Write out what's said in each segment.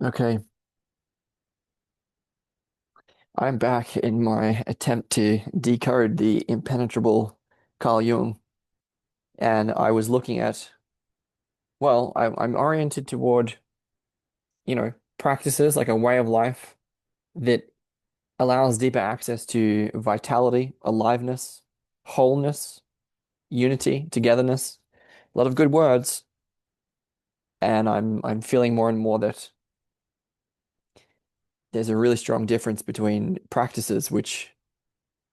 Okay, I'm back in my attempt to decode the impenetrable Carl Jung, and I was looking at, well, I'm oriented toward, practices like a way of life that allows deeper access to vitality, aliveness, wholeness, unity, togetherness. A lot of good words, and I'm feeling more and more that there's a really strong difference between practices which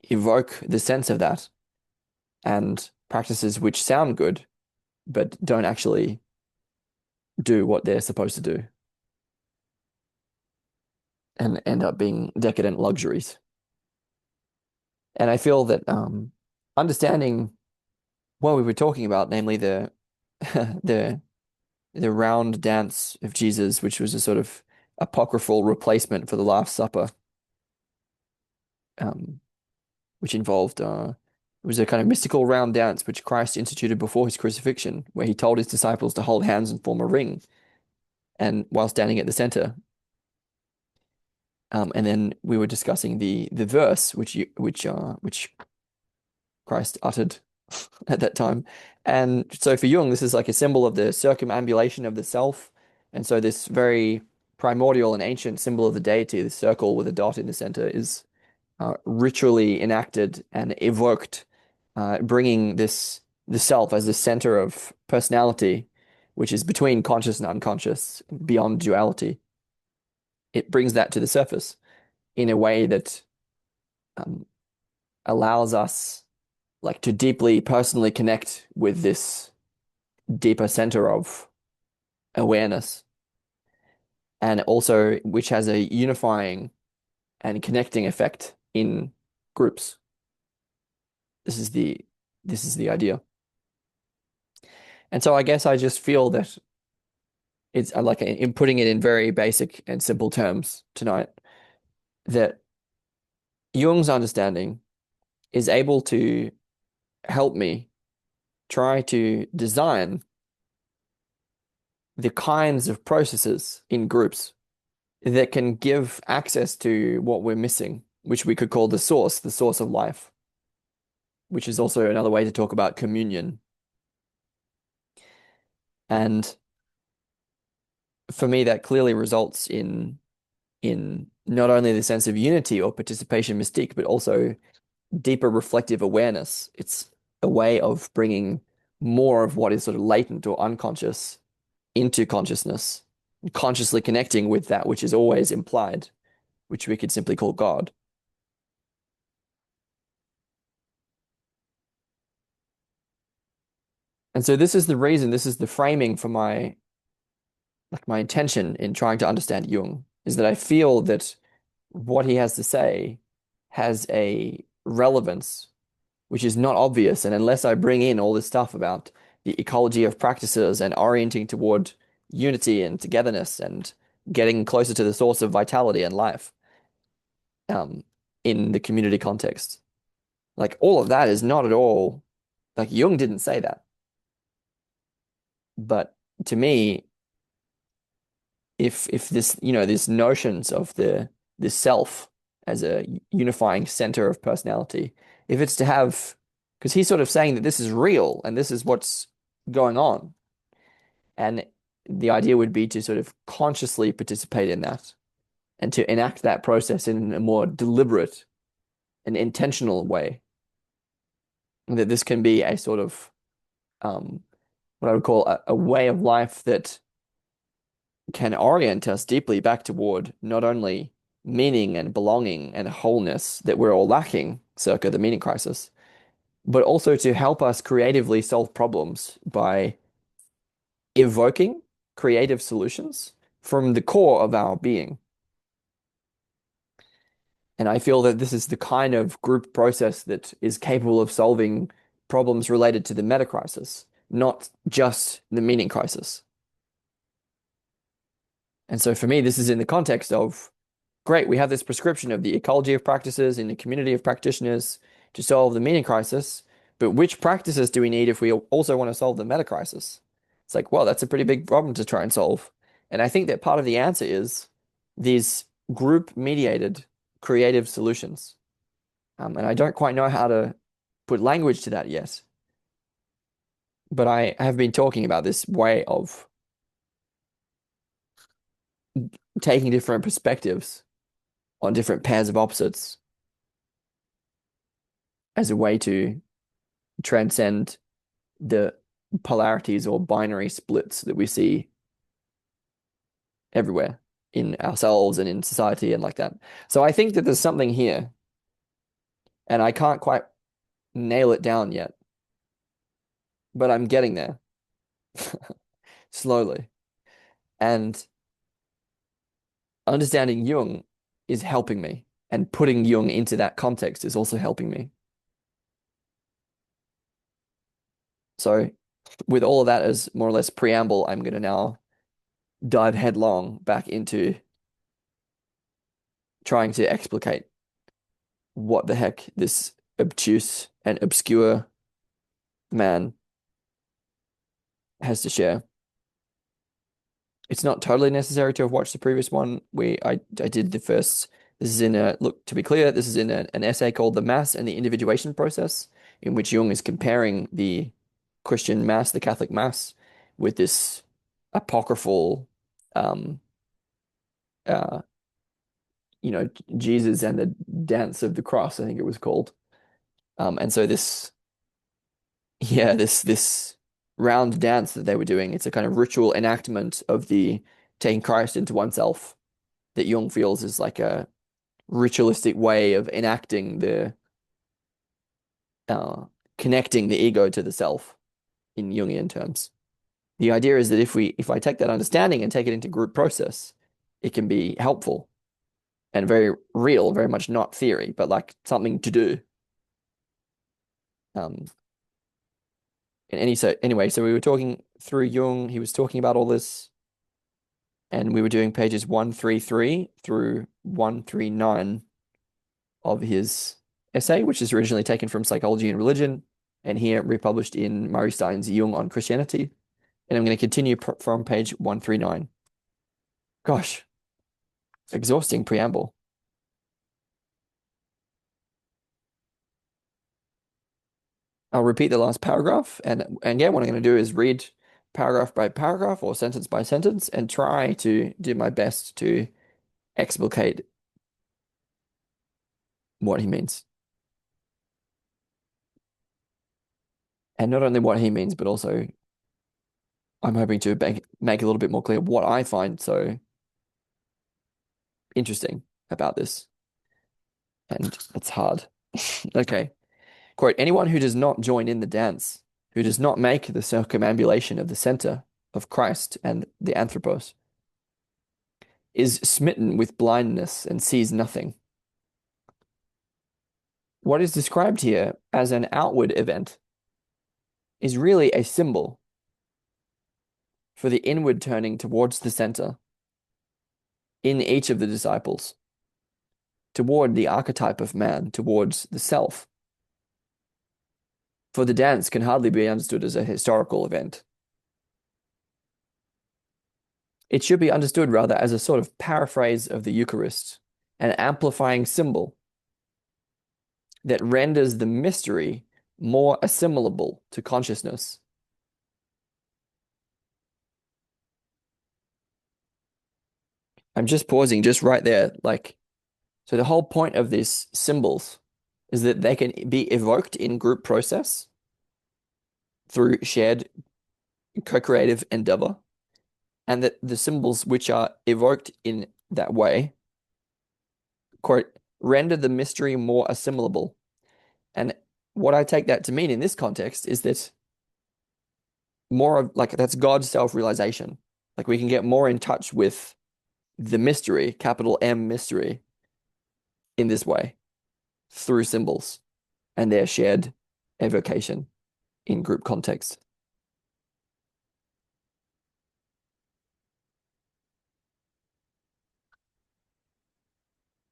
evoke the sense of that and practices which sound good but don't actually do what they're supposed to do and end up being decadent luxuries. And I feel that understanding what we were talking about, namely the the the round dance of Jesus, which was a sort of apocryphal replacement for the Last Supper, um, which involved it was a kind of mystical round dance which Christ instituted before his crucifixion, where he told his disciples to hold hands and form a ring, and while standing at the center. And then we were discussing the verse which Christ uttered at that time. And so for Jung, this is like a symbol of the circumambulation of the self. And so this very primordial and ancient symbol of the deity, the circle with a dot in the center, is ritually enacted and evoked, bringing the self as the center of personality, which is between conscious and unconscious, beyond duality. It brings that to the surface in a way that um, allows us like to deeply personally connect with this deeper center of awareness, and also which has a unifying and connecting effect in groups. This is the this is the idea. And so I guess I just feel that it's like in putting it in very basic and simple terms tonight, that Jung's understanding is able to help me try to design the kinds of processes in groups that can give access to what we're missing, which we could call the source of life, which is also another way to talk about communion. And for me, that clearly results in not only the sense of unity or participation mystique, but also deeper reflective awareness. It's a way of bringing more of what is sort of latent or unconscious into consciousness, consciously connecting with that which is always implied, which we could simply call God. And so this is the reason, this is the framing for my intention in trying to understand Jung, is that I feel that what he has to say has a relevance which is not obvious. And unless I bring in all this stuff about the ecology of practices and orienting toward unity and togetherness and getting closer to the source of vitality and life, um, in the community context, like all of that is not at all like Jung didn't say that. But to me, if this, these notions of the self as a unifying center of personality, if it's to have, because he's sort of saying that this is real and this is what's going on, and the idea would be to sort of consciously participate in that and to enact that process in a more deliberate and intentional way, and that this can be a sort of what I would call a way of life that can orient us deeply back toward not only meaning and belonging and wholeness that we're all lacking circa the meaning crisis, but also to help us creatively solve problems by evoking creative solutions from the core of our being. And I feel that this is the kind of group process that is capable of solving problems related to the metacrisis, not just the meaning crisis. And so for me, this is in the context of great, we have this prescription of the ecology of practices in the community of practitioners to solve the meaning crisis, but which practices do we need if we also want to solve the meta crisis? It's like, well, that's a pretty big problem to try and solve. And I think that part of the answer is these group mediated creative solutions. And I don't quite know how to put language to that yet, but I have been talking about this way of taking different perspectives on different pairs of opposites as a way to transcend the polarities or binary splits that we see everywhere in ourselves and in society and like that. So I think that there's something here, and I can't quite nail it down yet, but I'm getting there slowly. And understanding Jung is helping me, and putting Jung into that context is also helping me. So, with all of that as more or less preamble, I'm going to now dive headlong back into trying to explicate what the heck this obtuse and obscure man has to share. It's not totally necessary to have watched the previous one. I did the first. This is in a look to be clear. This is in an essay called "The Mass and the Individuation Process," in which Jung is comparing the Christian Mass, the Catholic Mass, with this apocryphal, um, uh, Jesus and the dance of the cross. I think it was called. And so this, yeah, this round dance that they were doing. It's a kind of ritual enactment of the taking Christ into oneself that Jung feels is like a ritualistic way of enacting the uh, connecting the ego to the self in Jungian terms. The idea is that if I take that understanding and take it into group process, it can be helpful and very real, very much not theory, but like something to do. Um, anyway, so we were talking through Jung. He was talking about all this, and we were doing pages 133 through 139 of his essay, which is originally taken from Psychology and Religion, and here republished in Murray Stein's Jung on Christianity. And I'm going to continue from page 139. Gosh, exhausting preamble. I'll repeat the last paragraph, and again, what I'm going to do is read paragraph by paragraph or sentence by sentence and try to do my best to explicate what he means. And not only what he means, but also I'm hoping to make a little bit more clear what I find so interesting about this. And it's hard. Okay. Quote, anyone who does not join in the dance, who does not make the circumambulation of the center of Christ and the anthropos, is smitten with blindness and sees nothing. What is described here as an outward event is really a symbol for the inward turning towards the center in each of the disciples, toward the archetype of man, towards the self. For the dance can hardly be understood as a historical event. It should be understood rather as a sort of paraphrase of the Eucharist, an amplifying symbol that renders the mystery more assimilable to consciousness. I'm just pausing just right there. So the whole point of these symbols is that they can be evoked in group process through shared co-creative endeavor, and that the symbols which are evoked in that way, quote, render the mystery more assimilable. And what I take that to mean in this context is that more of like that's God's self-realization. Like we can get more in touch with the mystery, capital M mystery, in this way through symbols and their shared evocation in group context.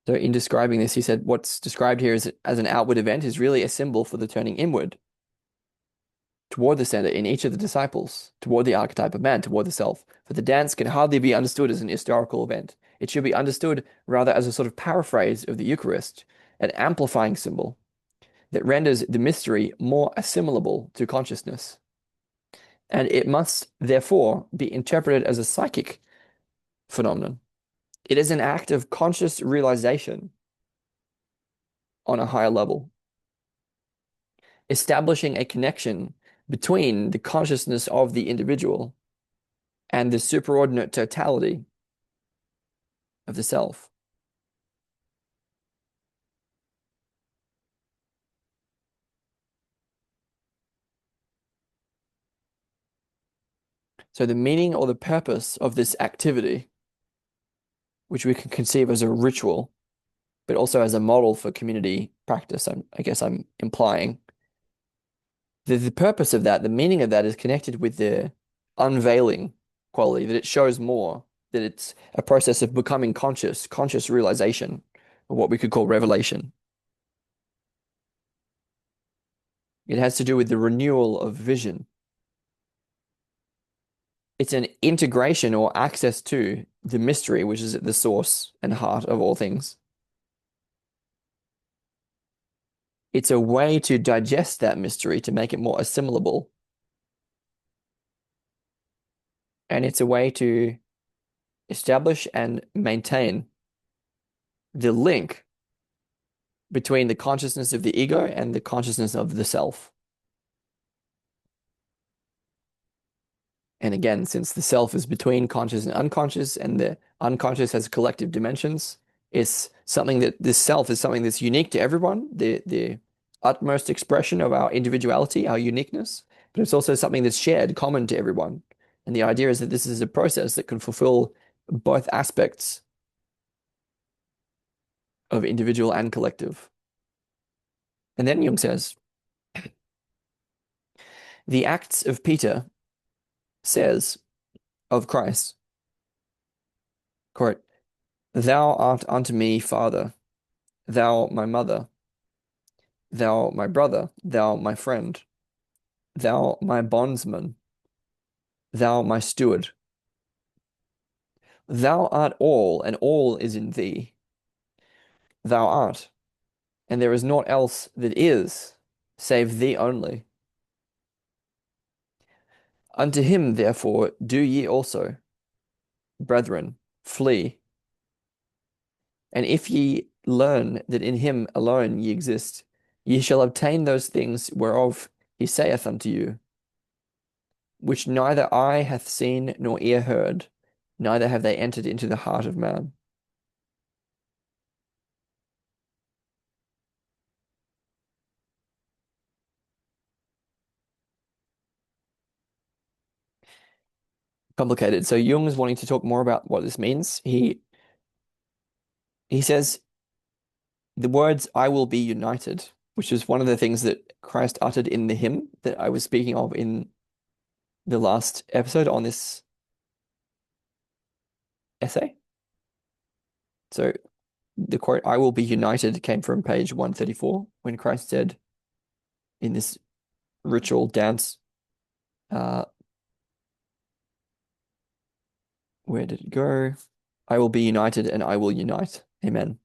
So in describing this, he said what's described here as an outward event is really a symbol for the turning inward. toward the center in each of the disciples, toward the archetype of man, toward the self. For the dance can hardly be understood as an historical event. It should be understood rather as a sort of paraphrase of the Eucharist, an amplifying symbol that renders the mystery more assimilable to consciousness. And it must therefore be interpreted as a psychic phenomenon. It is an act of conscious realization on a higher level, establishing a connection between the consciousness of the individual and the superordinate totality of the self. So the meaning or the purpose of this activity, which we can conceive as a ritual, but also as a model for community practice, I guess I'm implying, the purpose of that, the meaning of that is connected with the unveiling quality, that it shows more, that it's a process of becoming conscious realization, or what we could call revelation. It has to do with the renewal of vision. It's an integration or access to the mystery, which is at the source and heart of all things. It's a way to digest that mystery, to make it more assimilable. And it's a way to establish and maintain the link between the consciousness of the ego and the consciousness of the self. And again, since the self is between conscious and unconscious, and the unconscious has collective dimensions, it's something that this self is something that's unique to everyone, the utmost expression of our individuality, our uniqueness, but it's also something that's shared, common to everyone. And the idea is that this is a process that can fulfill both aspects of individual and collective. And then Jung says, the Acts of Peter says of Christ, quote, "Thou art unto me, Father, thou my mother, thou my brother, thou my friend, thou my bondsman, thou my steward. Thou art all, and all is in thee. Thou art, and there is naught else that is, save thee only. Unto him, therefore, do ye also, brethren, flee. And if ye learn that in him alone ye exist, ye shall obtain those things whereof he saith unto you, which neither eye hath seen nor ear heard, neither have they entered into the heart of man." Complicated. So Jung is wanting to talk more about what this means. He says the words "I will be united," which is one of the things that Christ uttered in the hymn that I was speaking of in the last episode on this essay. So the quote "I will be united" came from page 134 when Christ said in this ritual dance, where did it go? "I will be united and I will unite. Amen."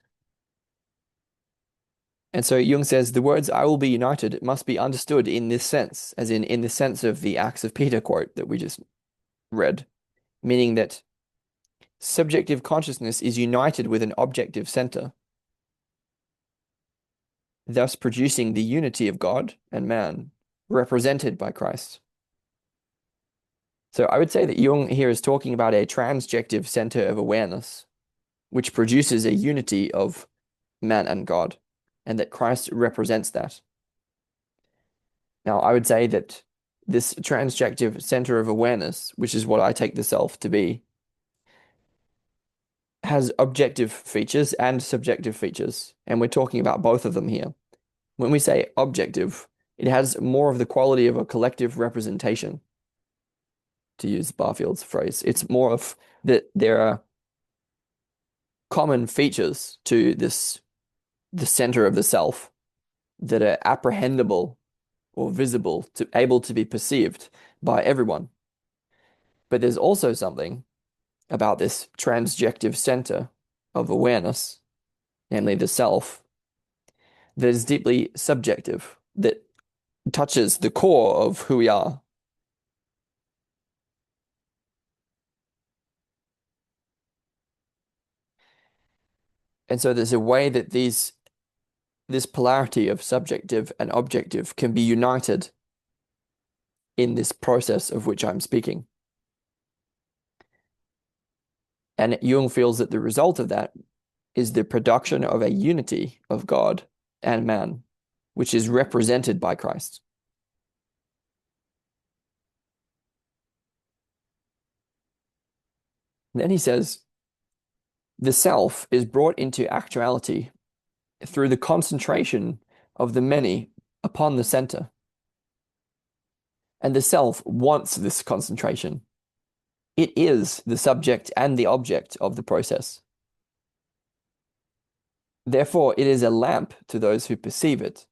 And so Jung says the words "I will be united" must be understood in this sense, as in the sense of the Acts of Peter quote that we just read, meaning that subjective consciousness is united with an objective center, thus producing the unity of God and man, represented by Christ. So I would say that Jung here is talking about a transjective center of awareness, which produces a unity of man and God, and that Christ represents that. Now, I would say that this transjective center of awareness, which is what I take the self to be, has objective features and subjective features, and we're talking about both of them here. When we say objective, it has more of the quality of a collective representation, to use Barfield's phrase. It's more of that there are common features to the center of the self that are apprehendable or visible, to able to be perceived by everyone. But there's also something about this transjective center of awareness, namely the self, that is deeply subjective, that touches the core of who we are. And so there's a way that this polarity of subjective and objective can be united in this process of which I'm speaking. And Jung feels that the result of that is the production of a unity of God and man, which is represented by Christ. And then he says, the self is brought into actuality through the concentration of the many upon the center. And the self wants this concentration. It is the subject and the object of the process. Therefore, it is a lamp to those who perceive it.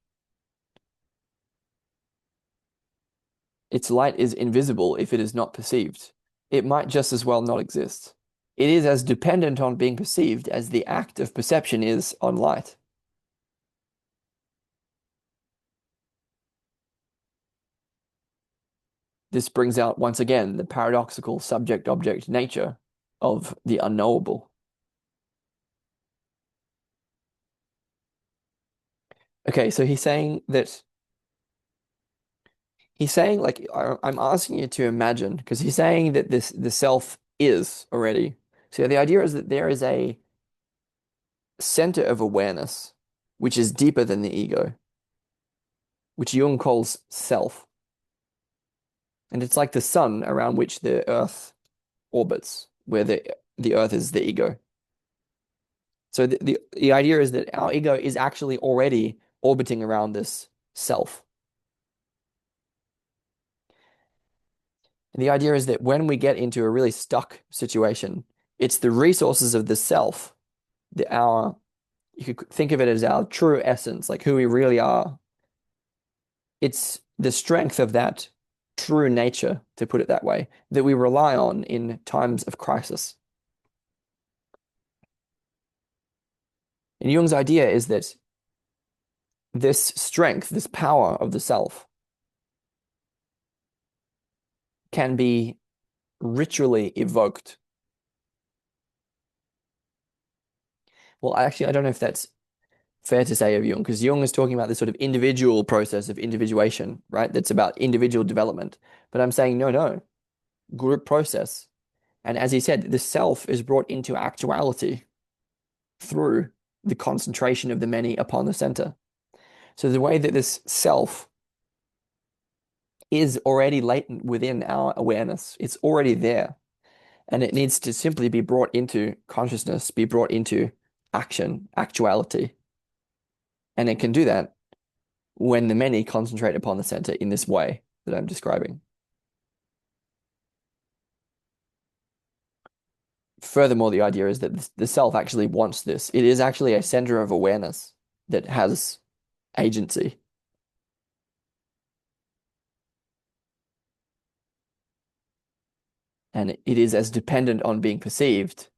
Its light is invisible if it is not perceived. It might just as well not exist. It is as dependent on being perceived as the act of perception is on light. This brings out once again the paradoxical subject-object nature of the unknowable. Okay, so he's saying like I'm asking you to imagine, because he's saying that the self is already. So the idea is that there is a center of awareness which is deeper than the ego, which Jung calls self. And it's like the sun around which the earth orbits, where the earth is the ego. So the idea is that our ego is actually already orbiting around this self. And the idea is that when we get into a really stuck situation, it's the resources of the self, you could think of it as our true essence, like who we really are. It's the strength of that true nature, to put it that way, that we rely on in times of crisis. And Jung's idea is that this strength, this power of the self, can be ritually evoked. Well, actually, I don't know if that's fair to say of Jung, because Jung is talking about this sort of individual process of individuation, right? That's about individual development. But I'm saying, no, group process. And as he said, the self is brought into actuality through the concentration of the many upon the center. So the way that this self is already latent within our awareness, it's already there. And it needs to simply be brought into consciousness, be brought into action, actuality. And it can do that when the many concentrate upon the center in this way that I'm describing. Furthermore, the idea is that the self actually wants this. It is actually a center of awareness that has agency. And it is as dependent on being perceived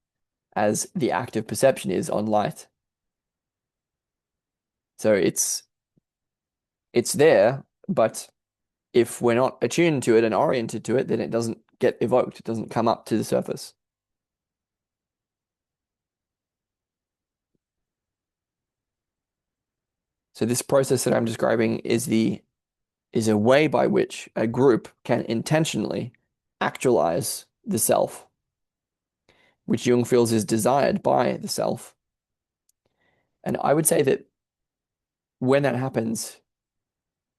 as the act of perception is on light. So it's there, but if we're not attuned to it and oriented to it, then it doesn't get evoked. It doesn't come up to the surface. So this process that I'm describing is a way by which a group can intentionally actualize the self, which Jung feels is desired by the self. And I would say that when that happens,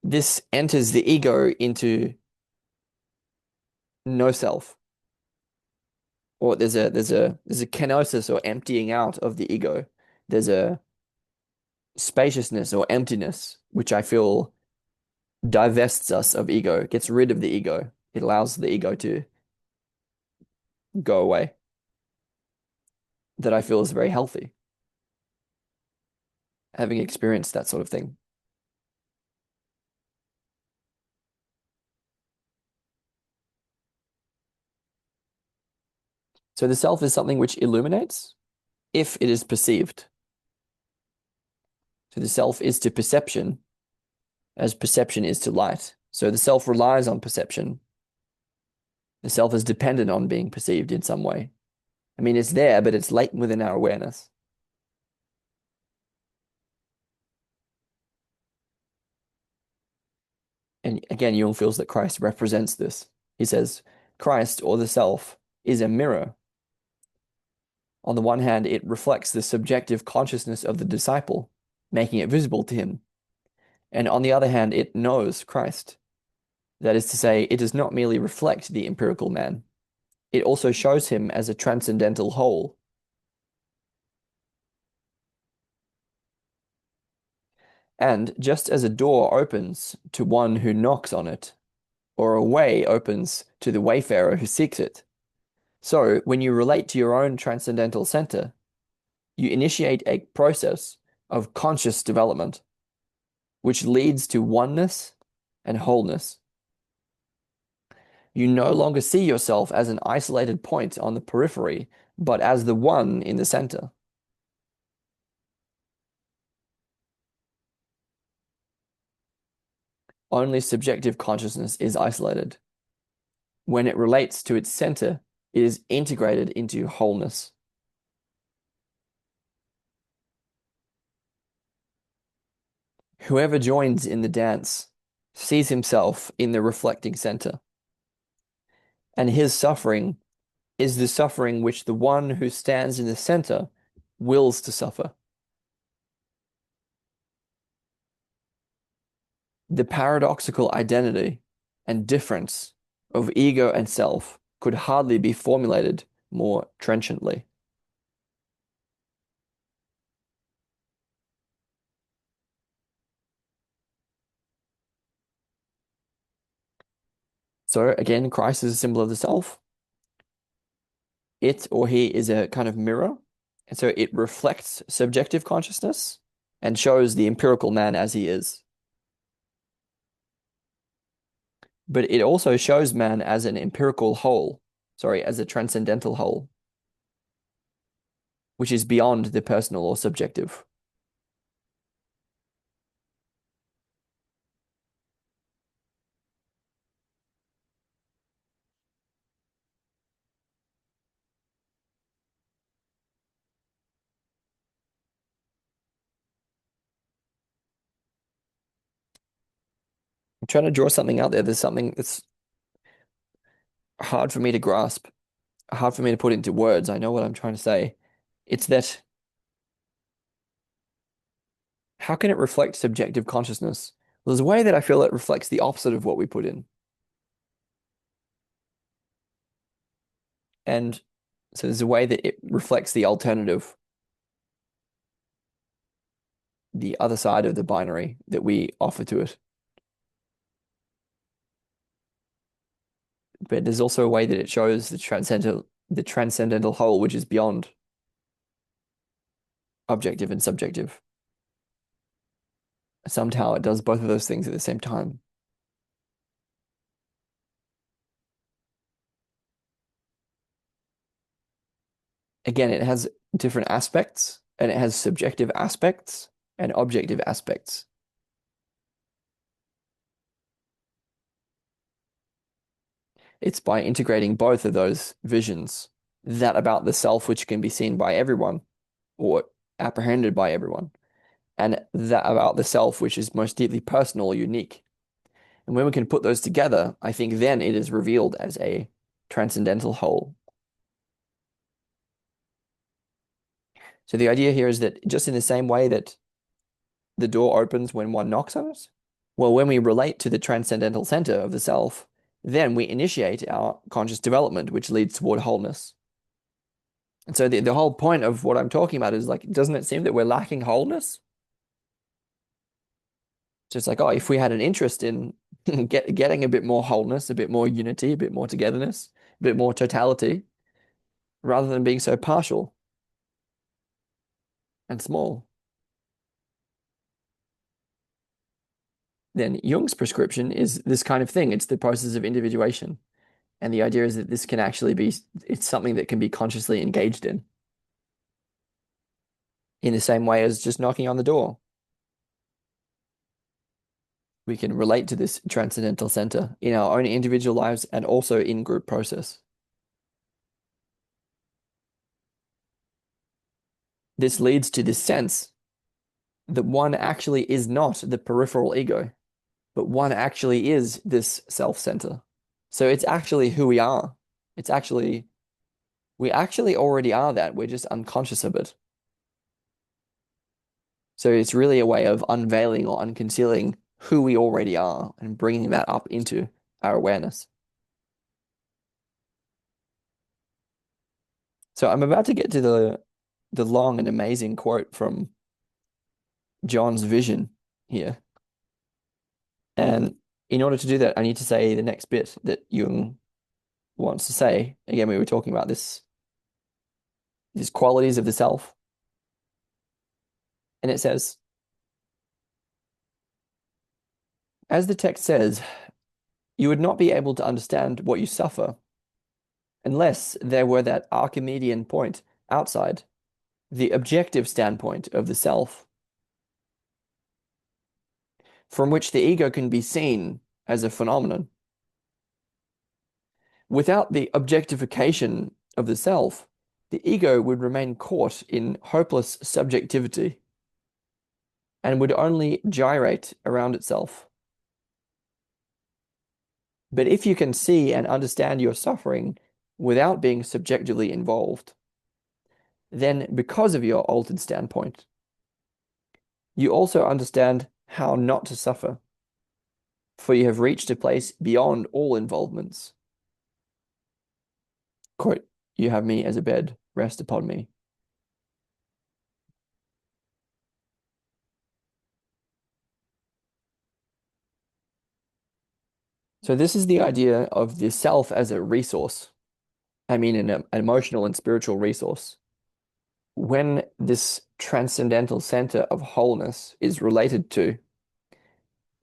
this enters the ego into no self, or there's a kenosis or emptying out of the ego. There's a spaciousness or emptiness, which I feel divests us of ego, gets rid of the ego. It allows the ego to go away. That I feel is very healthy, having experienced that sort of thing. So the self is something which illuminates if it is perceived. So the self is to perception as perception is to light. So the self relies on perception. The self is dependent on being perceived in some way. I mean, it's there, but it's latent within our awareness. And again, Jung feels that Christ represents this. He says, Christ, or the self, is a mirror. On the one hand, it reflects the subjective consciousness of the disciple, making it visible to him. And on the other hand, it knows Christ. That is to say, it does not merely reflect the empirical man. It also shows him as a transcendental whole. And just as a door opens to one who knocks on it, or a way opens to the wayfarer who seeks it, so when you relate to your own transcendental center, you initiate a process of conscious development, which leads to oneness and wholeness. You no longer see yourself as an isolated point on the periphery, but as the one in the center. Only subjective consciousness is isolated. When it relates to its center, it is integrated into wholeness. Whoever joins in the dance sees himself in the reflecting center, and his suffering is the suffering which the one who stands in the center wills to suffer. The paradoxical identity and difference of ego and self could hardly be formulated more trenchantly. So again, Christ is a symbol of the self. It or he is a kind of mirror. And so it reflects subjective consciousness and shows the empirical man as he is. But it also shows man as an empirical whole, as a transcendental whole, which is beyond the personal or subjective. I'm trying to draw something out there. There's something that's hard for me to grasp, hard for me to put into words. I know what I'm trying to say. It's that how can it reflect subjective consciousness? Well, there's a way that I feel it reflects the opposite of what we put in. And so there's a way that it reflects the alternative, the other side of the binary that we offer to it. But there's also a way that it shows the transcendental whole, which is beyond objective and subjective. Somehow it does both of those things at the same time. Again, it has different aspects, and it has subjective aspects and objective aspects. It's by integrating both of those visions, that about the self which can be seen by everyone or apprehended by everyone, and that about the self which is most deeply personal or unique. And when we can put those together, I think then it is revealed as a transcendental whole. So the idea here is that just in the same way that the door opens when one knocks on it, well, when we relate to the transcendental center of the self, then we initiate our conscious development, which leads toward wholeness. And so the whole point of what I'm talking about is like, doesn't it seem that we're lacking wholeness? Just like, oh, if we had an interest in getting a bit more wholeness, a bit more unity, a bit more togetherness, a bit more totality, rather than being so partial and small, then Jung's prescription is this kind of thing. It's the process of individuation. And the idea is that this can actually be, it's something that can be consciously engaged in the same way as just knocking on the door. We can relate to this transcendental center in our own individual lives and also in group process. This leads to this sense that one actually is not the peripheral ego, but one actually is this self center. So it's actually who we are. It's actually, we actually already are that. We're just unconscious of it. So it's really a way of unveiling or unconcealing who we already are and bringing that up into our awareness. So I'm about to get to the long and amazing quote from John's vision here. And in order to do that, I need to say the next bit that Jung wants to say. Again, we were talking about these qualities of the self. And it says, as the text says, you would not be able to understand what you suffer unless there were that Archimedean point outside, the objective standpoint of the self, from which the ego can be seen as a phenomenon. Without the objectification of the self, the ego would remain caught in hopeless subjectivity and would only gyrate around itself. But if you can see and understand your suffering without being subjectively involved, then because of your altered standpoint, you also understand how not to suffer, for you have reached a place beyond all involvements. Quote, you have me as a bed, rest upon me. So this is the idea of the self as a resource. I mean, an emotional and spiritual resource. When this transcendental center of wholeness is related to,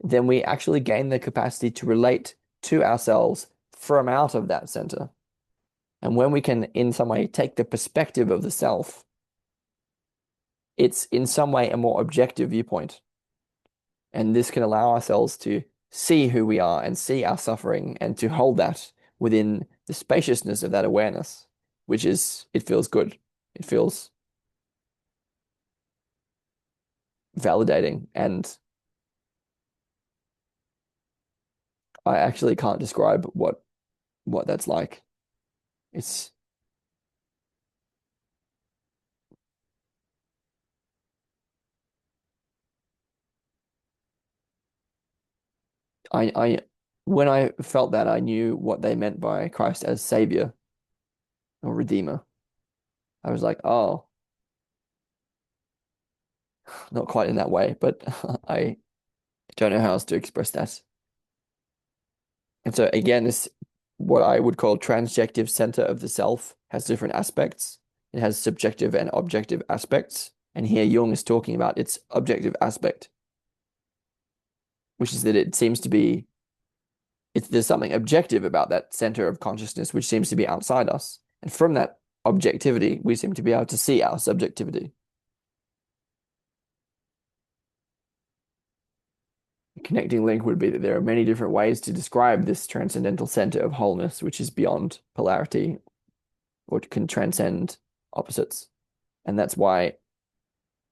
then we actually gain the capacity to relate to ourselves from out of that center. And when we can, in some way, take the perspective of the self, it's in some way a more objective viewpoint. And this can allow ourselves to see who we are and see our suffering and to hold that within the spaciousness of that awareness, which is, it feels good. It feels validating. And I actually can't describe what that's like. It's I when I felt that I knew what they meant by Christ as Savior or Redeemer. I was like, oh, not quite in that way, but I don't know how else to express that. And so again, this what I would call transjective center of the self has different aspects. It has subjective and objective aspects. And here Jung is talking about its objective aspect, which is that it seems to be there's something objective about that center of consciousness which seems to be outside us. And from that objectivity, we seem to be able to see our subjectivity. The connecting link would be that there are many different ways to describe this transcendental center of wholeness, which is beyond polarity or can transcend opposites. And that's why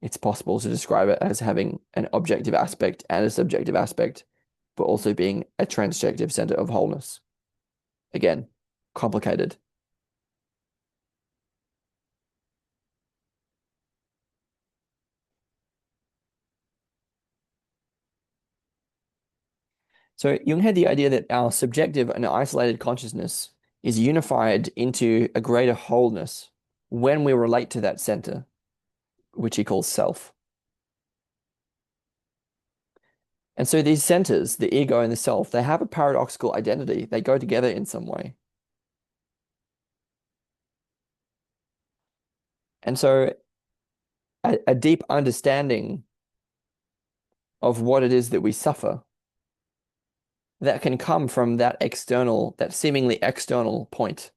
it's possible to describe it as having an objective aspect and a subjective aspect, but also being a transjective center of wholeness. Again, complicated. So Jung had the idea that our subjective and isolated consciousness is unified into a greater wholeness when we relate to that center, which he calls self. And so these centers, the ego and the self, they have a paradoxical identity. They go together in some way. And so a deep understanding of what it is that we suffer that can come from that external, that seemingly external point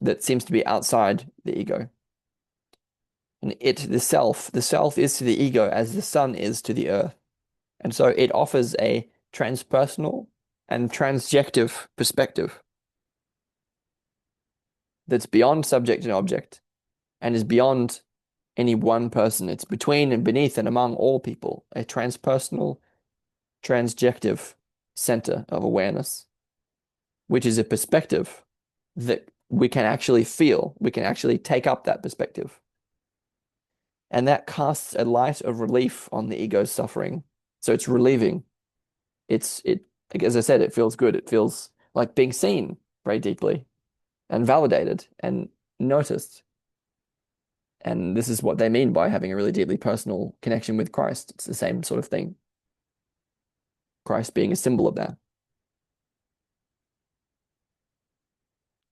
that seems to be outside the ego. And the self is to the ego as the sun is to the earth. And so it offers a transpersonal and transjective perspective that's beyond subject and object and is beyond any one person. It's between and beneath and among all people, a transpersonal, transjective center of awareness, which is a perspective that we can actually feel. We can actually take up that perspective. And that casts a light of relief on the ego's suffering. So it's relieving. As I said, it feels good. It feels like being seen very deeply and validated and noticed. And this is what they mean by having a really deeply personal connection with Christ. It's the same sort of thing. Christ being a symbol of that.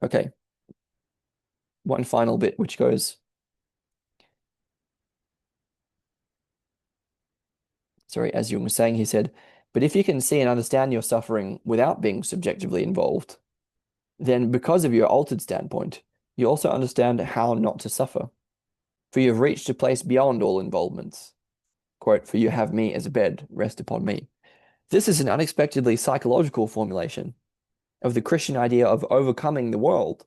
Okay. One final bit, which goes, sorry, as Jung was saying, he said, but if you can see and understand your suffering without being subjectively involved, then because of your altered standpoint, you also understand how not to suffer. For you have reached a place beyond all involvements. Quote, for you have me as a bed, rest upon me. This is an unexpectedly psychological formulation of the Christian idea of overcoming the world,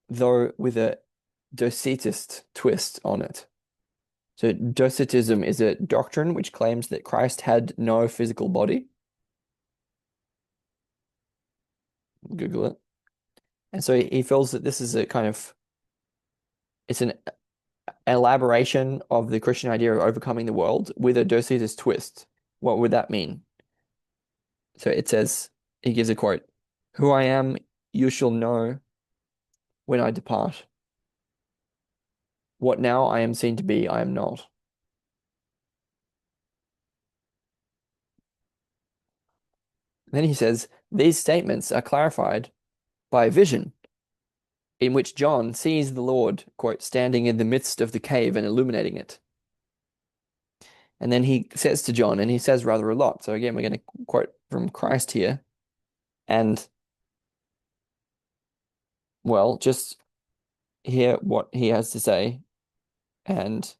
though with a docetist twist on it. So docetism is a doctrine which claims that Christ had no physical body. Google it. And so he feels that this is it's an elaboration of the Christian idea of overcoming the world with a docetist twist. What would that mean? So it says, he gives a quote, who I am, you shall know when I depart. What now I am seen to be, I am not. Then he says, these statements are clarified by a vision in which John sees the Lord, quote, standing in the midst of the cave and illuminating it. And then he says to John, and he says rather a lot. So again, we're going to quote from Christ here. And, well, just hear what he has to say. And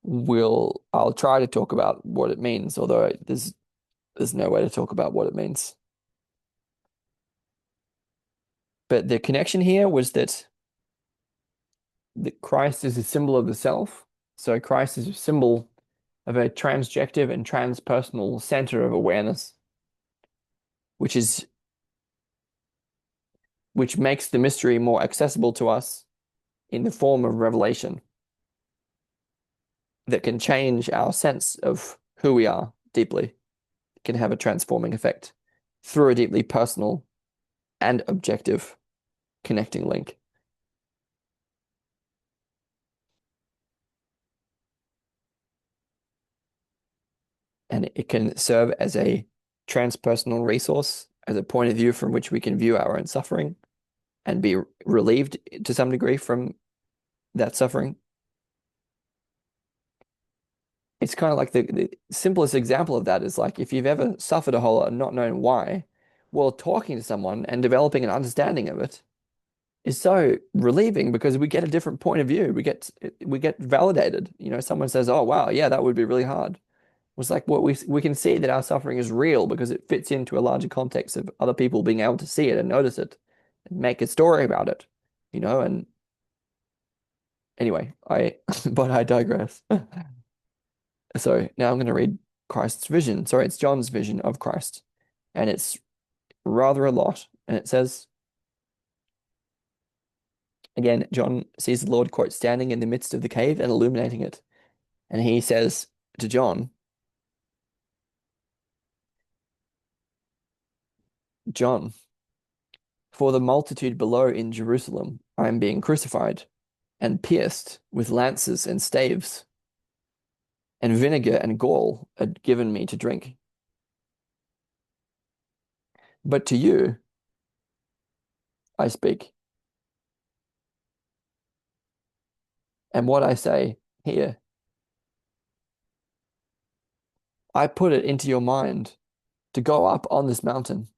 I'll try to talk about what it means, although there's no way to talk about what it means. But the connection here was that Christ is a symbol of the self. So Christ is a symbol of a transjective and transpersonal center of awareness, which makes the mystery more accessible to us in the form of revelation that can change our sense of who we are deeply. It can have a transforming effect through a deeply personal and objective connecting link. And it can serve as a transpersonal resource, as a point of view from which we can view our own suffering and be relieved to some degree from that suffering. It's kind of like the simplest example of that is like if you've ever suffered a whole lot and not known why, well, talking to someone and developing an understanding of it is so relieving because we get a different point of view. We get validated. You know, someone says, "Oh, wow, yeah, that would be really hard." It's like what we can see that our suffering is real because it fits into a larger context of other people being able to see it and notice it and make a story about it, you know, and anyway, but I digress. So now I'm going to read Christ's vision. Sorry, it's John's vision of Christ. And it's rather a lot. And it says, again, John sees the Lord, quote, standing in the midst of the cave and illuminating it. And he says to John, John, for the multitude below in Jerusalem, I am being crucified and pierced with lances and staves, and vinegar and gall are given me to drink. But to you I speak, and what I say here I put it into your mind to go up on this mountain,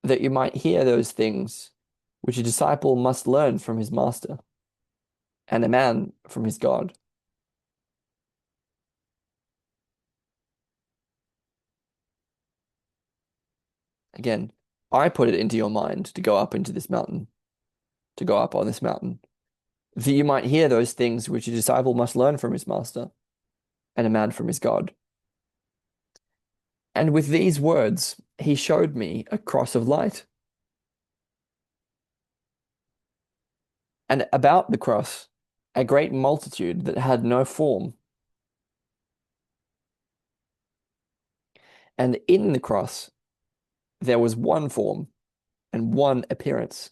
that you might hear those things which a disciple must learn from his master, and a man from his God. Again, I put it into your mind to go up into this mountain, to go up on this mountain, that you might hear those things which a disciple must learn from his master, and a man from his God. And with these words, he showed me a cross of light. And about the cross, a great multitude that had no form. And in the cross, there was one form and one appearance.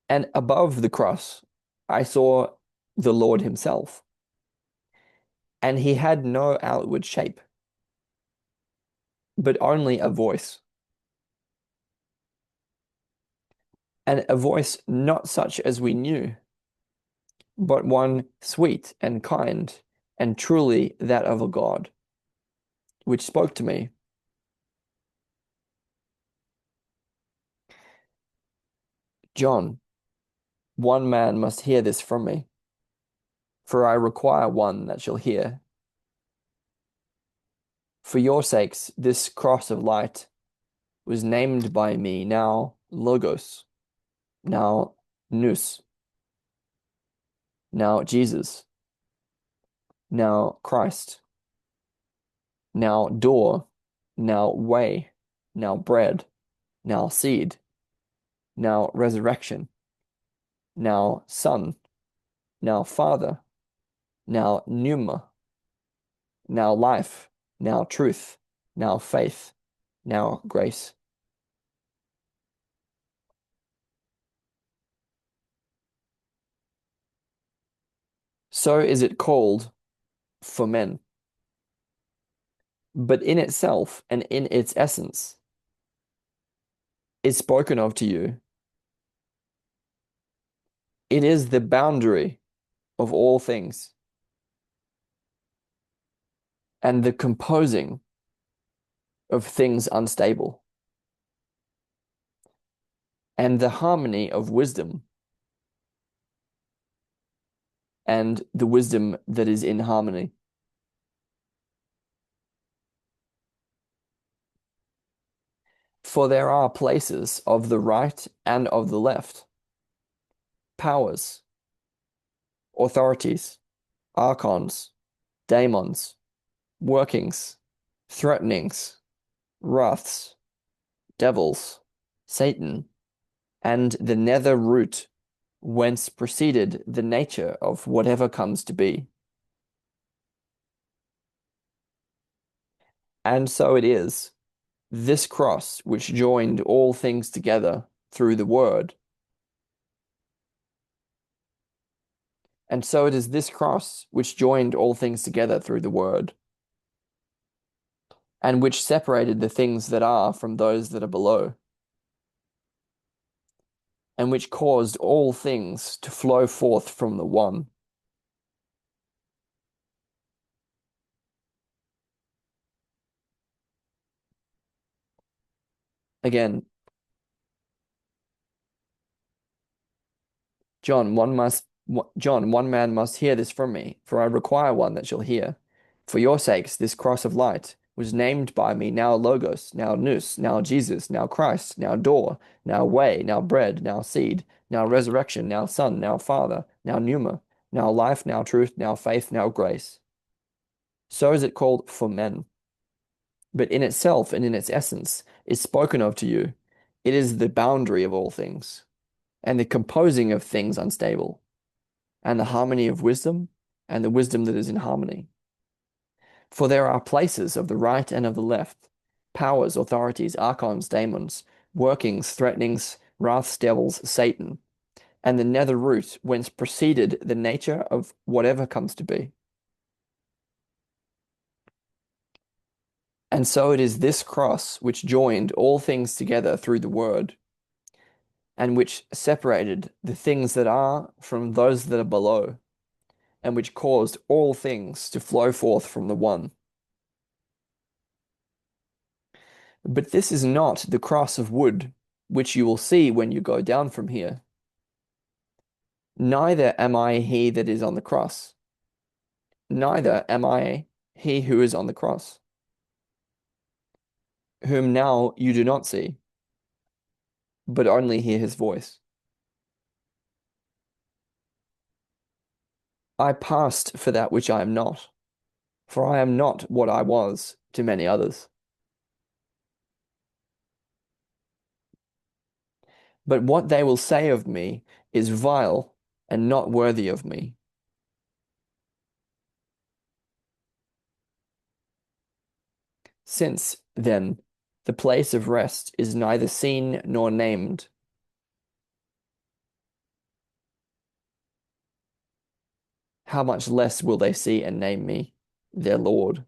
And above the cross, I saw the Lord himself. And he had no outward shape, but only a voice. And a voice not such as we knew, but one sweet and kind, and truly that of a God, which spoke to me. John, one man must hear this from me, for I require one that shall hear. For your sakes, this cross of light was named by me now Logos, now Nous, now Jesus, now Christ, now door, now way, now bread, now seed, now resurrection, now Son, now Father, now pneuma, now life, now truth, now faith, now grace. So is it called for men, but in itself and in its essence is spoken of to you. It is the boundary of all things and the composing of things unstable and the harmony of wisdom and the wisdom that is in harmony. For there are places of the right and of the left, powers, authorities, archons, daemons, workings, threatenings, wraths, devils, Satan, and the nether root whence proceeded the nature of whatever comes to be. And so it is, this cross which joined all things together through the Word. And so it is this cross which joined all things together through the Word, and which separated the things that are from those that are below, and which caused all things to flow forth from the one. Again, John, one man must hear this from me, for I require one that shall hear. For your sakes, this cross of light was named by me now Logos, now Nous, now Jesus, now Christ, now door, now way, now bread, now seed, now resurrection, now Son, now Father, now pneuma, now life, now truth, now faith, now grace. So is it called for men. But in itself and in its essence is spoken of to you. It is the boundary of all things, and the composing of things unstable, and the harmony of wisdom, and the wisdom that is in harmony. For there are places of the right and of the left, powers, authorities, archons, daemons, workings, threatenings, wraths, devils, Satan, and the nether root whence proceeded the nature of whatever comes to be. And so it is this cross which joined all things together through the Word, and which separated the things that are from those that are below, and which caused all things to flow forth from the one. But this is not the cross of wood which you will see when you go down from here. Neither am I he that is on the cross, neither am I he who is on the cross, whom now you do not see, but only hear his voice. I passed for that which I am not, for I am not what I was to many others. But what they will say of me is vile and not worthy of me. Since, then, the place of rest is neither seen nor named, how much less will they see and name me, their Lord?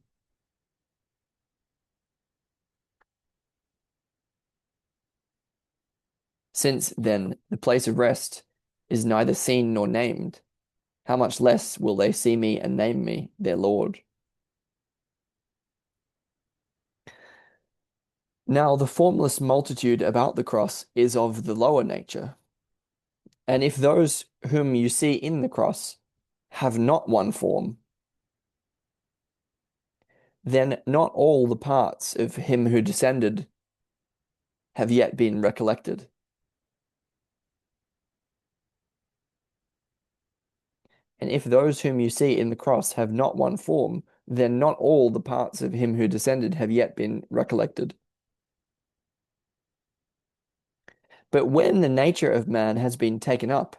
Since, then, the place of rest is neither seen nor named, how much less will they see me and name me, their Lord? Now, the formless multitude about the cross is of the lower nature. And if those whom you see in the cross have not one form, then not all the parts of him who descended have yet been recollected. And if those whom you see in the cross have not one form, then not all the parts of him who descended have yet been recollected. But when the nature of man has been taken up,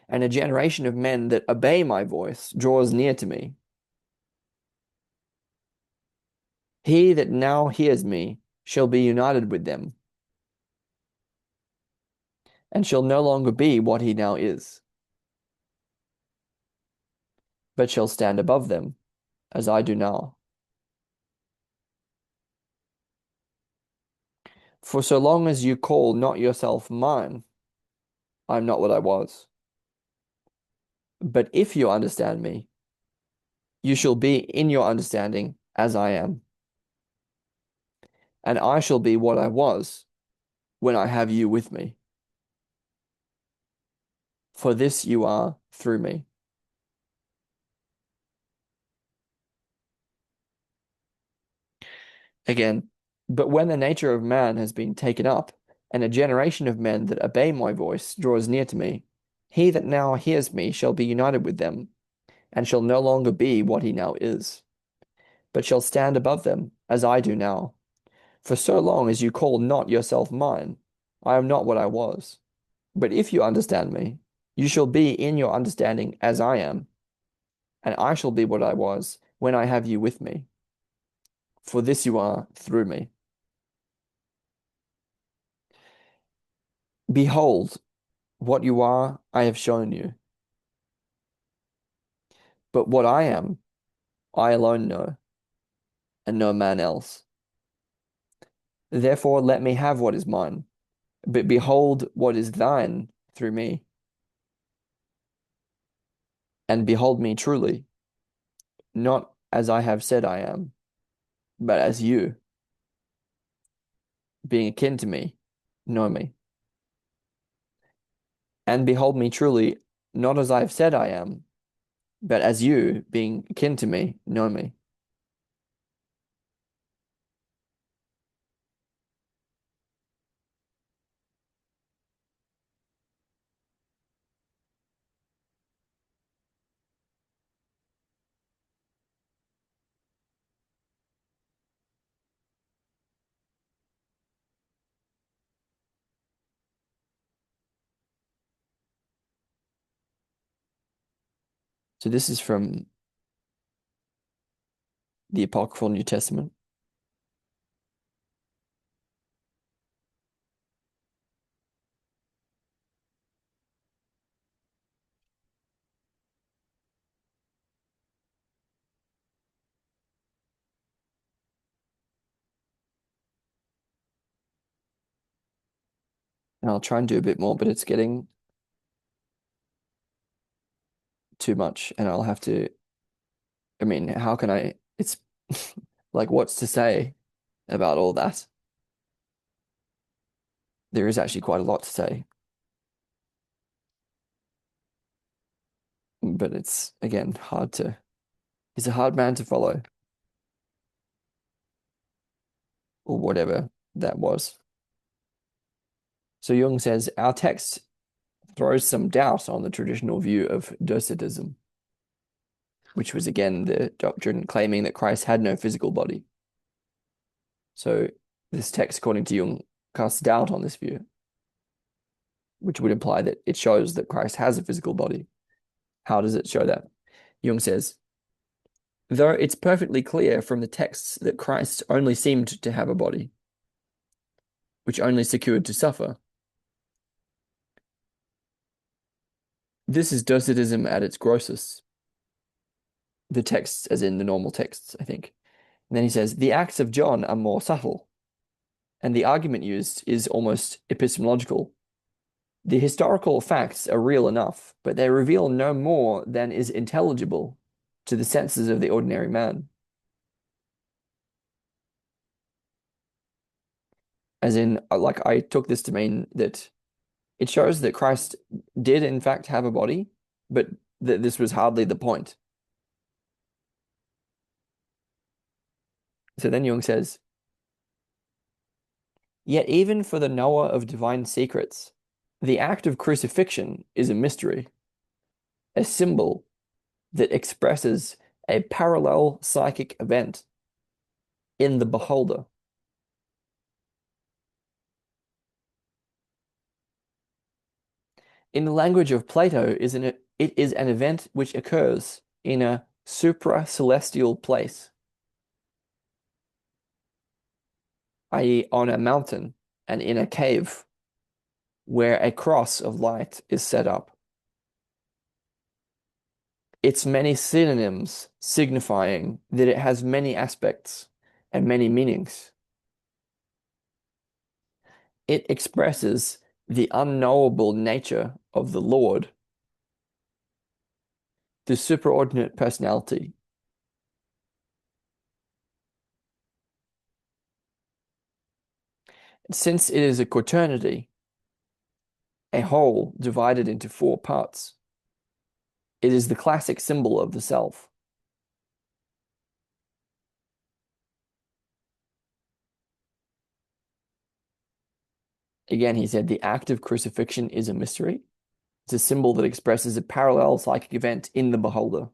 and a generation of men that obey my voice draws near to me, he that now hears me shall be united with them, and shall no longer be what he now is, but shall stand above them, as I do now. For so long as you call not yourself mine, I am not what I was. But if you understand me, you shall be in your understanding as I am, and I shall be what I was when I have you with me. For this you are through me. Again, but when the nature of man has been taken up, and a generation of men that obey my voice draws near to me, he that now hears me shall be united with them, and shall no longer be what he now is, but shall stand above them, as I do now. For so long as you call not yourself mine, I am not what I was. But if you understand me, you shall be in your understanding as I am, and I shall be what I was when I have you with me. For this you are through me. Behold, what you are, I have shown you. But what I am, I alone know, and no man else. Therefore, let me have what is mine, but behold what is thine through me, and behold me truly, not as I have said I am, but as you, being akin to me, know me. And behold me truly, not as I have said I am, but as you, being akin to me, know me. So this is from the apocryphal New Testament. And I'll try and do a bit more, but it's getting too much, and I'll have to. I mean, how can I? It's like, what's to say about all that? There is actually quite a lot to say, but it's again hard to. He's a hard man to follow, or whatever that was. So Jung says our text throws some doubt on the traditional view of docetism, which was again the doctrine claiming that Christ had no physical body. So this text, according to Jung, casts doubt on this view, which would imply that it shows that Christ has a physical body. How does it show that? Jung says, though it's perfectly clear from the texts that Christ only seemed to have a body, which only secured to suffer, this is docetism at its grossest. The texts, as in the normal texts, I think. And then he says, the acts of John are more subtle, and the argument used is almost epistemological. The historical facts are real enough, but they reveal no more than is intelligible to the senses of the ordinary man. As in, like, I took this to mean that it shows that Christ did in fact have a body, but that this was hardly the point. So then Jung says, yet even for the knower of divine secrets, the act of crucifixion is a mystery, a symbol that expresses a parallel psychic event in the beholder. In the language of Plato, it is an event which occurs in a supra-celestial place, i.e., on a mountain and in a cave where a cross of light is set up. Its many synonyms signifying that it has many aspects and many meanings. It expresses the unknowable nature of the Lord, the superordinate personality. Since it is a quaternity, a whole divided into four parts, it is the classic symbol of the self. Again, he said the act of crucifixion is a mystery. It's a symbol that expresses a parallel psychic event in the beholder.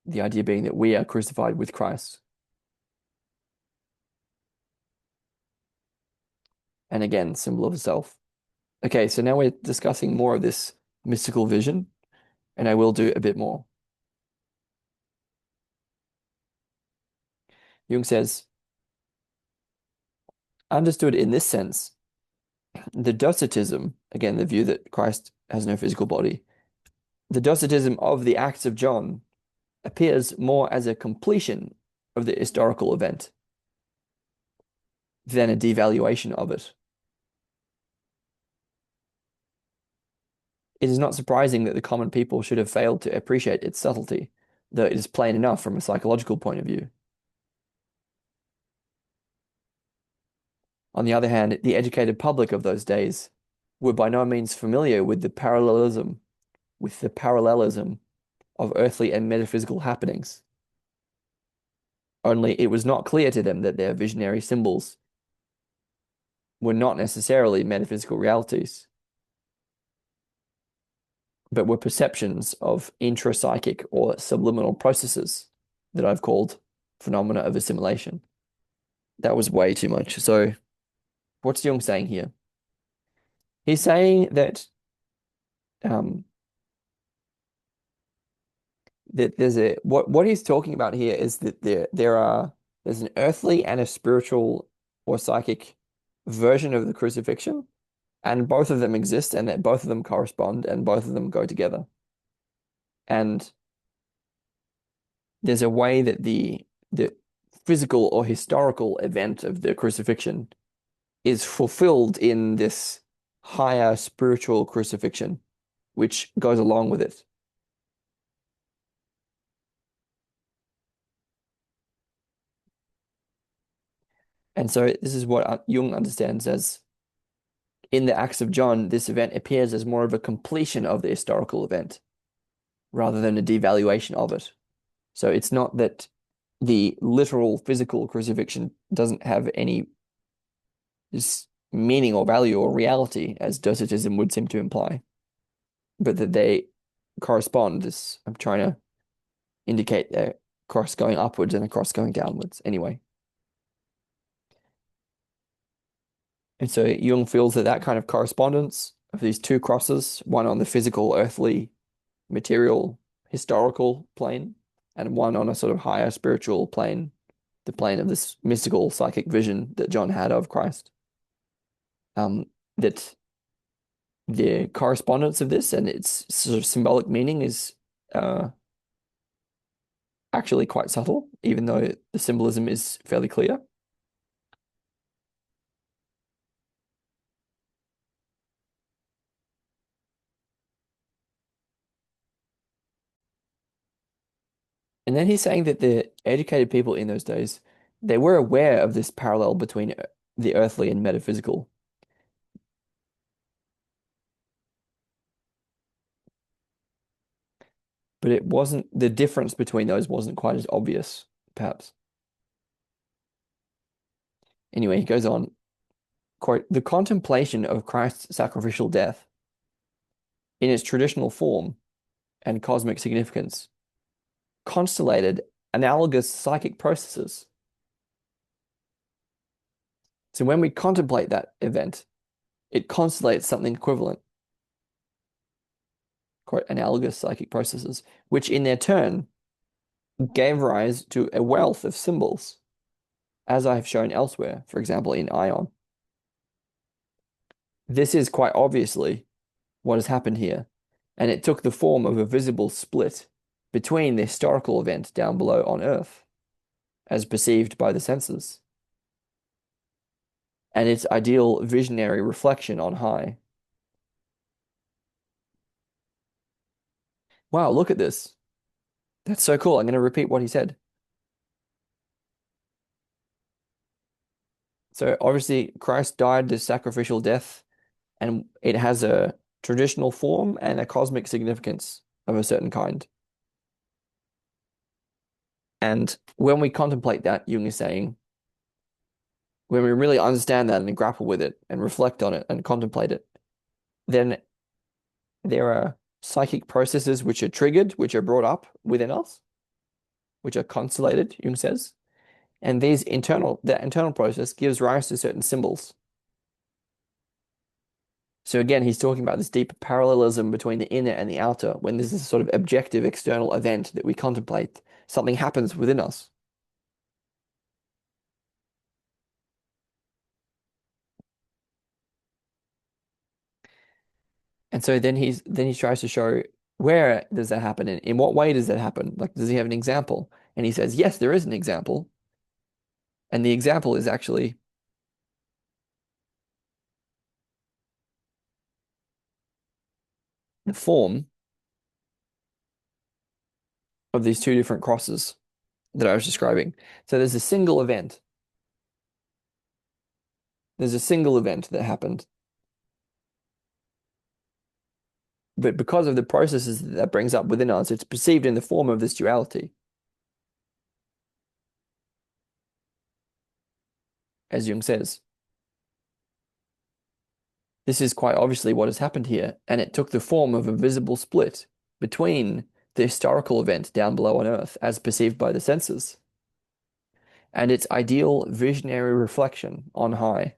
The idea being that we are crucified with Christ. And again, symbol of the self. Okay, so now we're discussing more of this mystical vision, and I will do a bit more. Jung says, understood in this sense, the docetism, again, the view that Christ has no physical body, the docetism of the Acts of John appears more as a completion of the historical event than a devaluation of it. It is not surprising that the common people should have failed to appreciate its subtlety, though it is plain enough from a psychological point of view. On the other hand, the educated public of those days were by no means familiar with the parallelism of earthly and metaphysical happenings. Only it was not clear to them that their visionary symbols were not necessarily metaphysical realities, but were perceptions of intrapsychic or subliminal processes that I've called phenomena of assimilation. That was way too much. So what's Jung saying here? He's saying that that there's a what he's talking about here is that there's an earthly and a spiritual or psychic version of the crucifixion, and both of them exist, and that both of them correspond, and both of them go together. And there's a way that the physical or historical event of the crucifixion is fulfilled in this higher spiritual crucifixion, which goes along with it. And so this is what Jung understands as in the Acts of John, this event appears as more of a completion of the historical event rather than a devaluation of it. So it's not that the literal physical crucifixion doesn't have any meaning or value or reality, as Docetism would seem to imply, but that they correspond. This I'm trying to indicate a cross going upwards and a cross going downwards. Anyway, and so Jung feels that that kind of correspondence of these two crosses, one on the physical, earthly, material, historical plane, and one on a sort of higher spiritual plane, the plane of this mystical psychic vision that John had of Christ. That the correspondence of this and its sort of symbolic meaning is actually quite subtle, even though the symbolism is fairly clear. And then he's saying that the educated people in those days, they were aware of this parallel between the earthly and metaphysical, but it wasn't, the difference between those wasn't quite as obvious, perhaps. Anyway, he goes on, quote, the contemplation of Christ's sacrificial death in its traditional form and cosmic significance constellated analogous psychic processes. So when we contemplate that event, it constellates something equivalent, quote, analogous psychic processes, which in their turn gave rise to a wealth of symbols, as I have shown elsewhere, for example, in Ion. This is quite obviously what has happened here, and it took the form of a visible split between the historical event down below on Earth, as perceived by the senses, and its ideal visionary reflection on high. Wow, look at this. That's so cool. I'm going to repeat what he said. So obviously Christ died this sacrificial death, and it has a traditional form and a cosmic significance of a certain kind. And when we contemplate that, Jung is saying, when we really understand that and grapple with it and reflect on it and contemplate it, then there are psychic processes which are triggered, which are brought up within us, which are constellated, Jung says. And that internal process gives rise to certain symbols. So again, he's talking about this deep parallelism between the inner and the outer. When there's this sort of objective external event that we contemplate, something happens within us. And so then he tries to show where does that happen and in what way does that happen? Like, does he have an example? And he says, yes, there is an example. And the example is actually the form of these two different crosses that I was describing. So there's a single event. There's a single event that happened. But because of the processes that brings up within us, it's perceived in the form of this duality, as Jung says. This is quite obviously what has happened here, and it took the form of a visible split between the historical event down below on Earth, as perceived by the senses, and its ideal visionary reflection on high.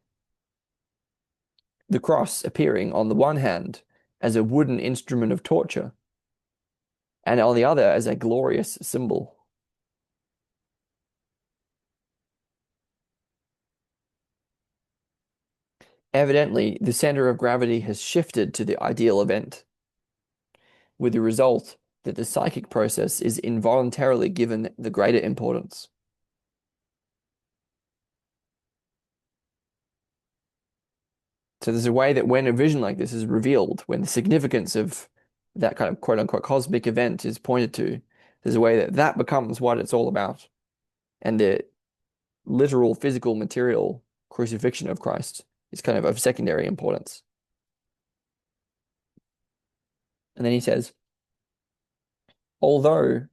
The cross appearing on the one hand as a wooden instrument of torture, and on the other as a glorious symbol. Evidently, the center of gravity has shifted to the ideal event, with the result that the psychic process is involuntarily given the greater importance. So there's a way that when a vision like this is revealed, when the significance of that kind of quote unquote cosmic event is pointed to, there's a way that that becomes what it's all about. And the literal, physical, material crucifixion of Christ is kind of secondary importance. And then he says, although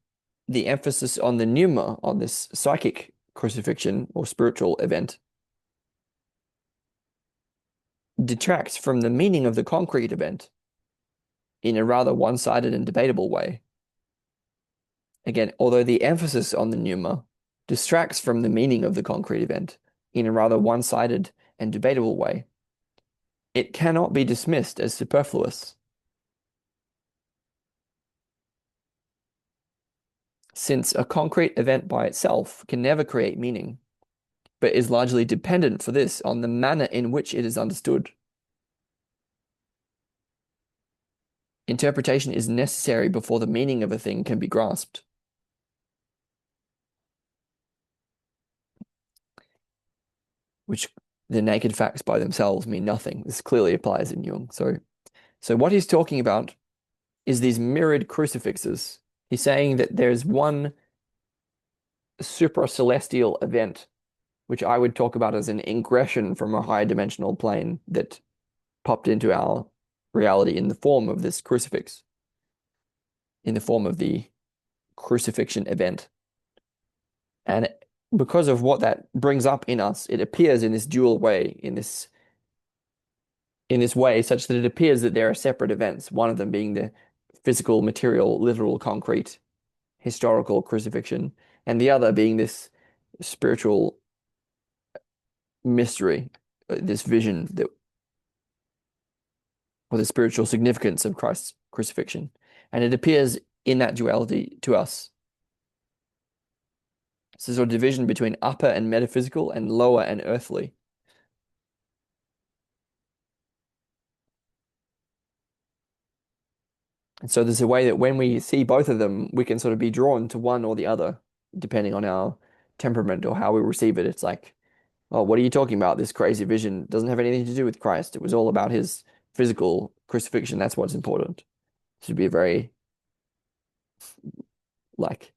the emphasis on the pneuma, on this psychic crucifixion or spiritual event, detracts from the meaning of the concrete event in a rather one-sided and debatable way. Again, although the emphasis on the pneuma distracts from the meaning of the concrete event in a rather one-sided and debatable way, it cannot be dismissed as superfluous, since a concrete event by itself can never create meaning, but is largely dependent for this on the manner in which it is understood. Interpretation is necessary before the meaning of a thing can be grasped. Which the naked facts by themselves mean nothing. This clearly applies in Jung. So what he's talking about is these mirrored crucifixes. He's saying that there's one supra-celestial event, which I would talk about as an ingression from a higher dimensional plane that popped into our reality in the form of this crucifix, in the form of the crucifixion event. And because of what that brings up in us, it appears in this dual way, in this way, such that it appears that there are separate events, one of them being the physical, material, literal, concrete, historical crucifixion, and the other being this spiritual mystery, this vision that, or the spiritual significance of Christ's crucifixion. And it appears in that duality to us. It's a sort of division between upper and metaphysical and lower and earthly. And so there's a way that when we see both of them, we can sort of be drawn to one or the other, depending on our temperament or how we receive it. It's like, oh, what are you talking about? This crazy vision doesn't have anything to do with Christ. It was all about his physical crucifixion. That's what's important. This would be a very, like,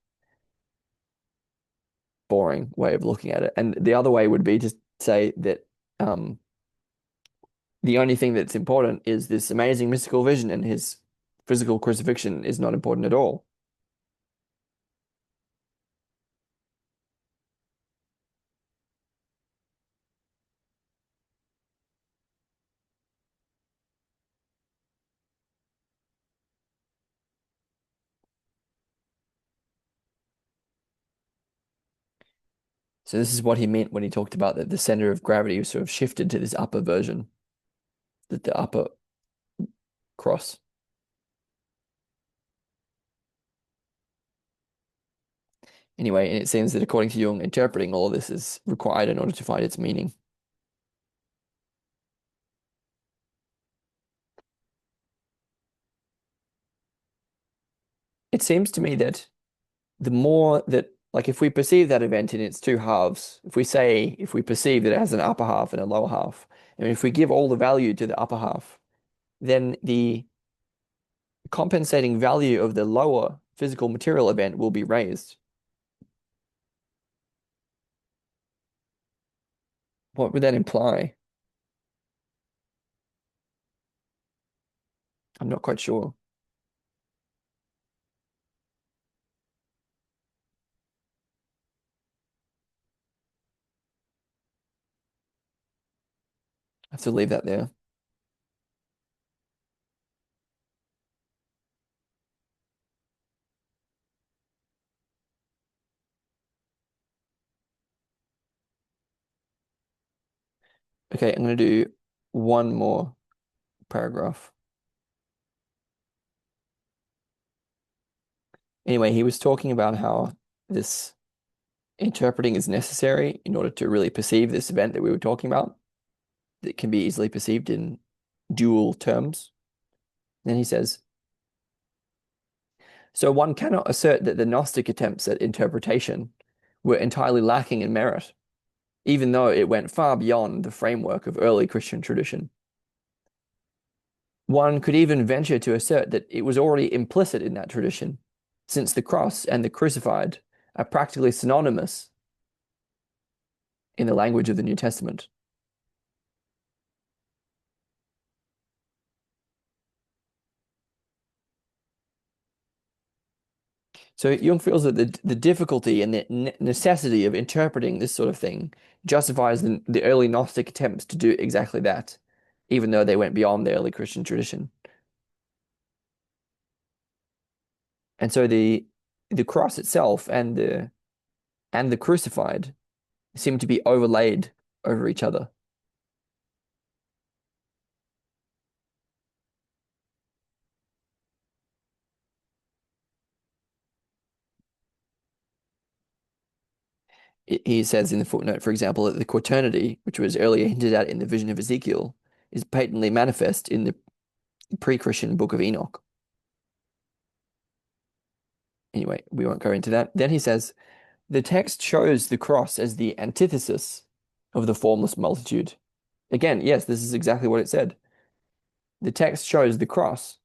boring way of looking at it. And the other way would be to say that the only thing that's important is this amazing mystical vision, and his physical crucifixion is not important at all. So this is what he meant when he talked about that the center of gravity was sort of shifted to this upper version, that the upper cross. Anyway, and it seems that according to Jung, interpreting all of this is required in order to find its meaning. It seems to me that the more that, like, if we perceive that event in its two halves, if we perceive that it has an upper half and a lower half, and if we give all the value to the upper half, then the compensating value of the lower physical material event will be raised. What would that imply? I'm not quite sure. I have to leave that there. Okay, I'm going to do one more paragraph. Anyway, he was talking about how this interpreting is necessary in order to really perceive this event that we were talking about, that can be easily perceived in dual terms. Then he says, so one cannot assert that the Gnostic attempts at interpretation were entirely lacking in merit, even though it went far beyond the framework of early Christian tradition. One could even venture to assert that it was already implicit in that tradition, since the cross and the crucified are practically synonymous in the language of the New Testament. So Jung feels that the difficulty and the necessity of interpreting this sort of thing justifies the early Gnostic attempts to do exactly that, even though they went beyond the early Christian tradition. And so the cross itself and the crucified seem to be overlaid over each other. He says in the footnote, for example, that the quaternity, which was earlier hinted at in the vision of Ezekiel, is patently manifest in the pre-Christian book of Enoch. Anyway, we won't go into that. Then he says, the text shows the cross as the antithesis of the formless multitude. Again, yes, this is exactly what it said. The text shows the cross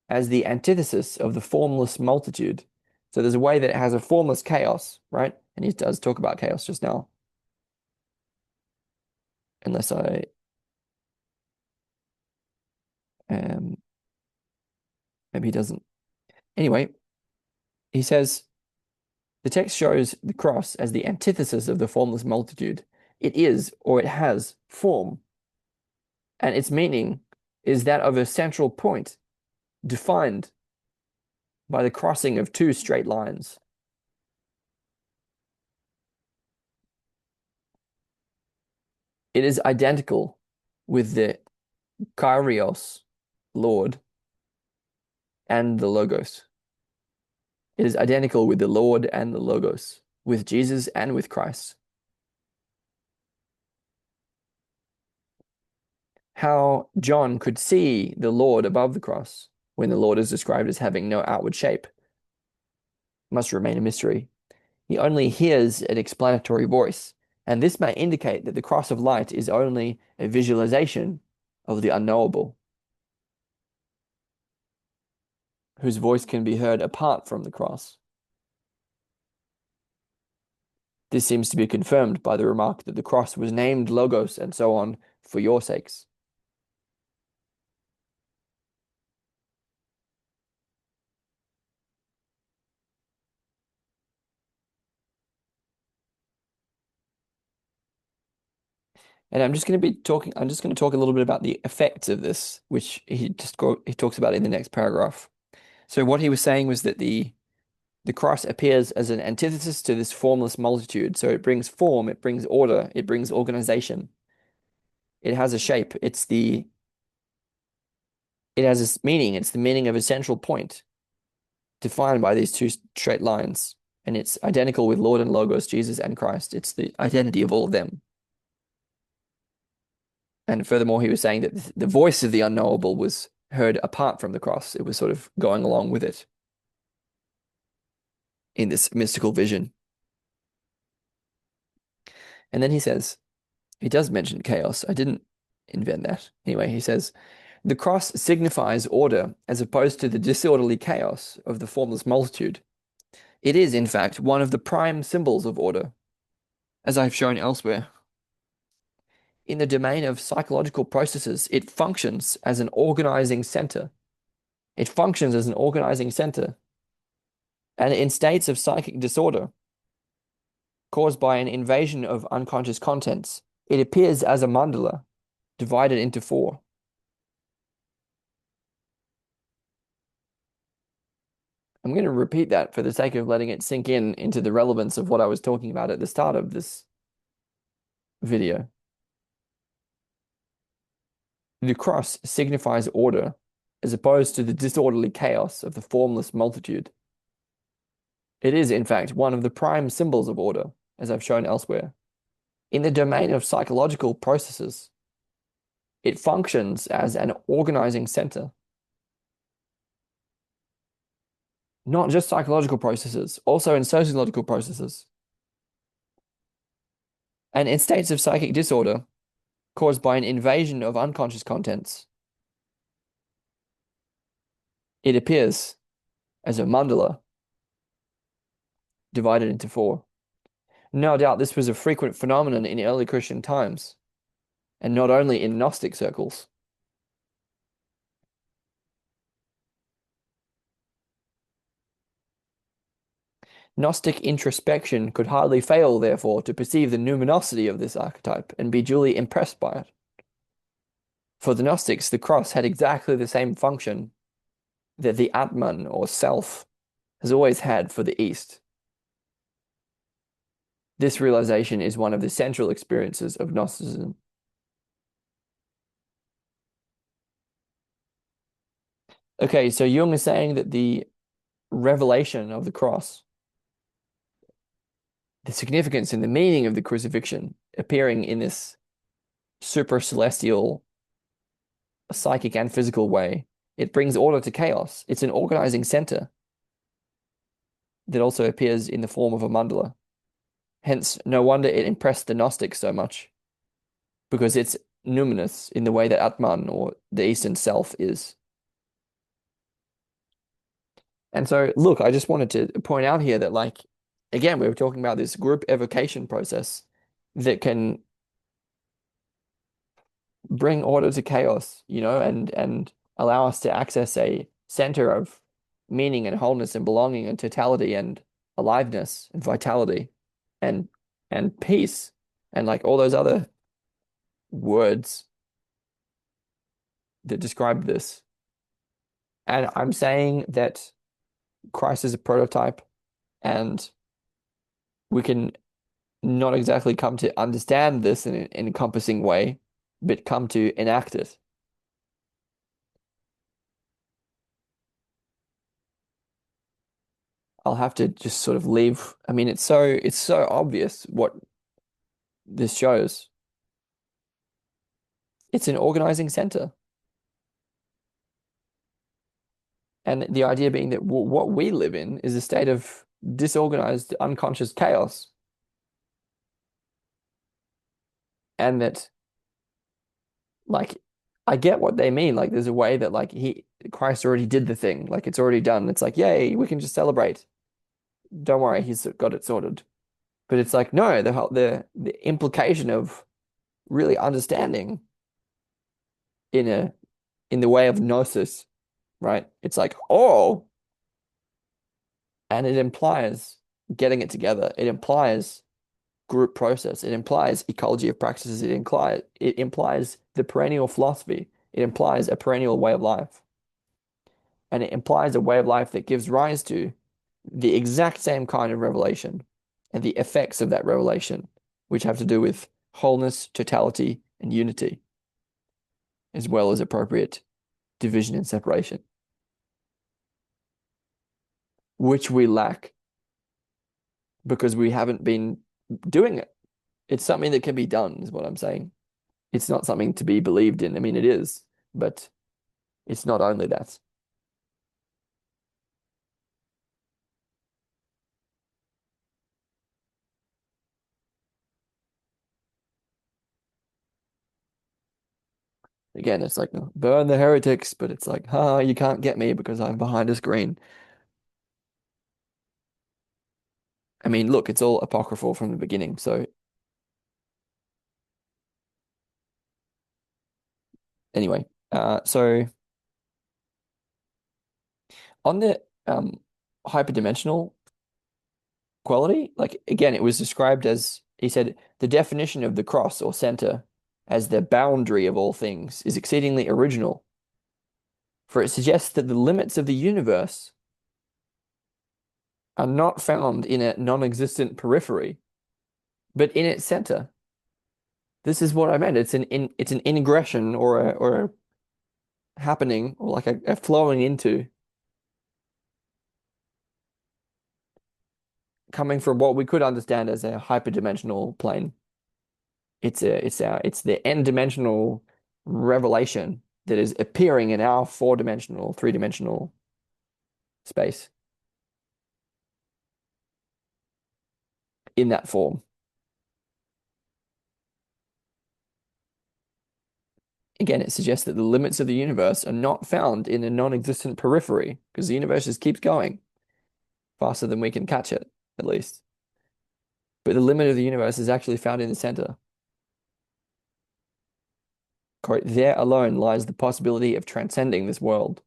as the antithesis of the formless multitude. So there's a way that it has a formless chaos, right? And he does talk about chaos just now. Unless I maybe he doesn't. Anyway, he says the text shows the cross as the antithesis of the formless multitude. It is, or it has, form, and its meaning is that of a central point defined by the crossing of two straight lines. It is identical with the Kyrios, Lord, and the Logos. It is identical with the Lord and the Logos, with Jesus and with Christ. How John could see the Lord above the cross when the Lord is described as having no outward shape must remain a mystery. He only hears an explanatory voice, and this may indicate that the cross of light is only a visualization of the unknowable, whose voice can be heard apart from the cross. This seems to be confirmed by the remark that the cross was named Logos and so on for your sakes. And I'm just going to talk a little bit about the effects of this, which he talks about in the next paragraph. So what he was saying was that the cross appears as an antithesis to this formless multitude. So it brings form, it brings order, it brings organization. It has a shape. It has a meaning. It's the meaning of a central point defined by these two straight lines. And it's identical with Lord and Logos, Jesus and Christ. It's the identity of all of them. And furthermore, he was saying that the voice of the unknowable was heard apart from the cross. It was sort of going along with it in this mystical vision. And then he does mention chaos. I didn't invent that. Anyway, he says, the cross signifies order as opposed to the disorderly chaos of the formless multitude. It is, in fact, one of the prime symbols of order, as I've shown elsewhere. In the domain of psychological processes, it functions as an organizing center. It functions as an organizing center. And in states of psychic disorder caused by an invasion of unconscious contents, it appears as a mandala divided into four. I'm going to repeat that for the sake of letting it sink in into the relevance of what I was talking about at the start of this video. The cross signifies order as opposed to the disorderly chaos of the formless multitude. It is, in fact, one of the prime symbols of order, as I've shown elsewhere. In the domain of psychological processes, it functions as an organizing center. Not just psychological processes, also in sociological processes. And in states of psychic disorder caused by an invasion of unconscious contents, it appears as a mandala divided into four. No doubt this was a frequent phenomenon in early Christian times, and not only in Gnostic circles. Gnostic introspection could hardly fail, therefore, to perceive the numinosity of this archetype and be duly impressed by it. For the Gnostics, the cross had exactly the same function that the Atman, or self, has always had for the East. This realization is one of the central experiences of Gnosticism. Okay, so Jung is saying that the revelation of the cross, the significance and the meaning of the crucifixion appearing in this super celestial, psychic and physical way, it brings order to chaos. It's an organizing center that also appears in the form of a mandala. Hence, no wonder it impressed the Gnostics so much, because it's numinous in the way that Atman, or the Eastern self, is. And so, look, I just wanted to point out here that, like, again, we were talking about this group evocation process that can bring order to chaos, and allow us to access a center of meaning and wholeness and belonging and totality and aliveness and vitality and peace and like all those other words that describe this. And I'm saying that Christ is a prototype, and we can not exactly come to understand this in an encompassing way, but come to enact it. I'll have to just sort of leave. I mean, it's so obvious what this shows. It's an organizing center. And the idea being that what we live in is a state of disorganized, unconscious chaos. And that, like, I get what they mean. Like, there's a way that, like, Christ already did the thing. Like, it's already done. It's like, yay, we can just celebrate. Don't worry, he's got it sorted. But it's like, no, the implication of really understanding in the way of gnosis, right? It's like, oh, and it implies getting it together. It implies group process. It implies ecology of practices. It implies the perennial philosophy. It implies a perennial way of life. And it implies a way of life that gives rise to the exact same kind of revelation and the effects of that revelation, which have to do with wholeness, totality, and unity, as well as appropriate division and separation, which we lack because we haven't been doing it. It's something that can be done, is what I'm saying. It's not something to be believed in. I mean, it is, but it's not only that. Again, it's like, burn the heretics, but it's like, you can't get me because I'm behind a screen. I mean, look, it's all apocryphal from the beginning. So anyway, so on the hyperdimensional quality, like again, it was described as, he said, the definition of the cross or center as the boundary of all things is exceedingly original, for it suggests that the limits of the universe are not found in a non-existent periphery, but in its center. This is what I meant. It's an ingression or a happening, or like a flowing into, coming from what we could understand as a hyperdimensional plane. It's the n-dimensional revelation that is appearing in our four-dimensional, three-dimensional space in that form. Again, it suggests that the limits of the universe are not found in a non-existent periphery, because the universe just keeps going faster than we can catch it, at least. But the limit of the universe is actually found in the center. Quote, there alone lies the possibility of transcending this world.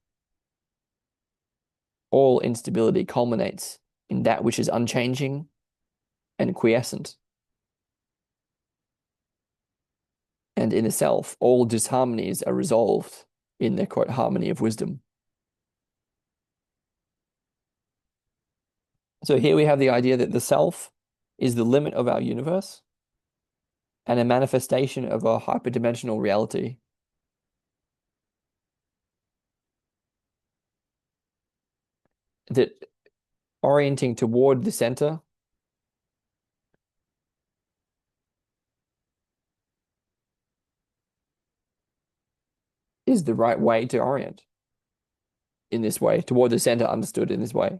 All instability culminates in that which is unchanging and quiescent. And in itself, all disharmonies are resolved in the quote, harmony of wisdom. So here we have the idea that the self is the limit of our universe and a manifestation of a hyperdimensional reality. That orienting toward the center is the right way to orient in this way, toward the center understood in this way.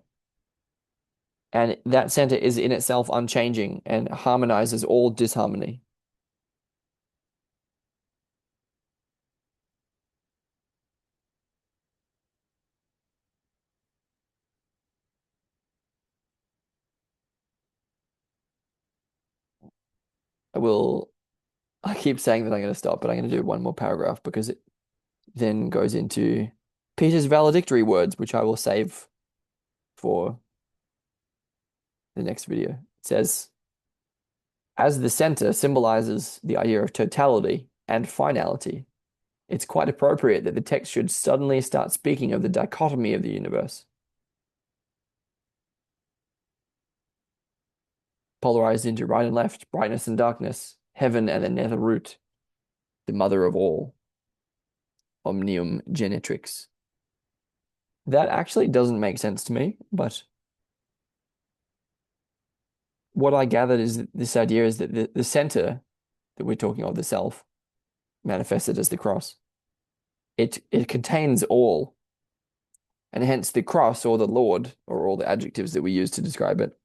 And that center is in itself unchanging and harmonizes all disharmony. I keep saying that I'm going to stop, but I'm going to do one more paragraph because it then goes into Peter's valedictory words, which I will save for the next video. It says, as the center symbolizes the idea of totality and finality, it's quite appropriate that the text should suddenly start speaking of the dichotomy of the universe, polarized into right and left, brightness and darkness, heaven and the nether root, the mother of all, omnium genetrix. That actually doesn't make sense to me, but what I gathered is that this idea is that the center that we're talking of, the self, manifested as the cross, it contains all, and hence the cross or the Lord, or all the adjectives that we use to describe it,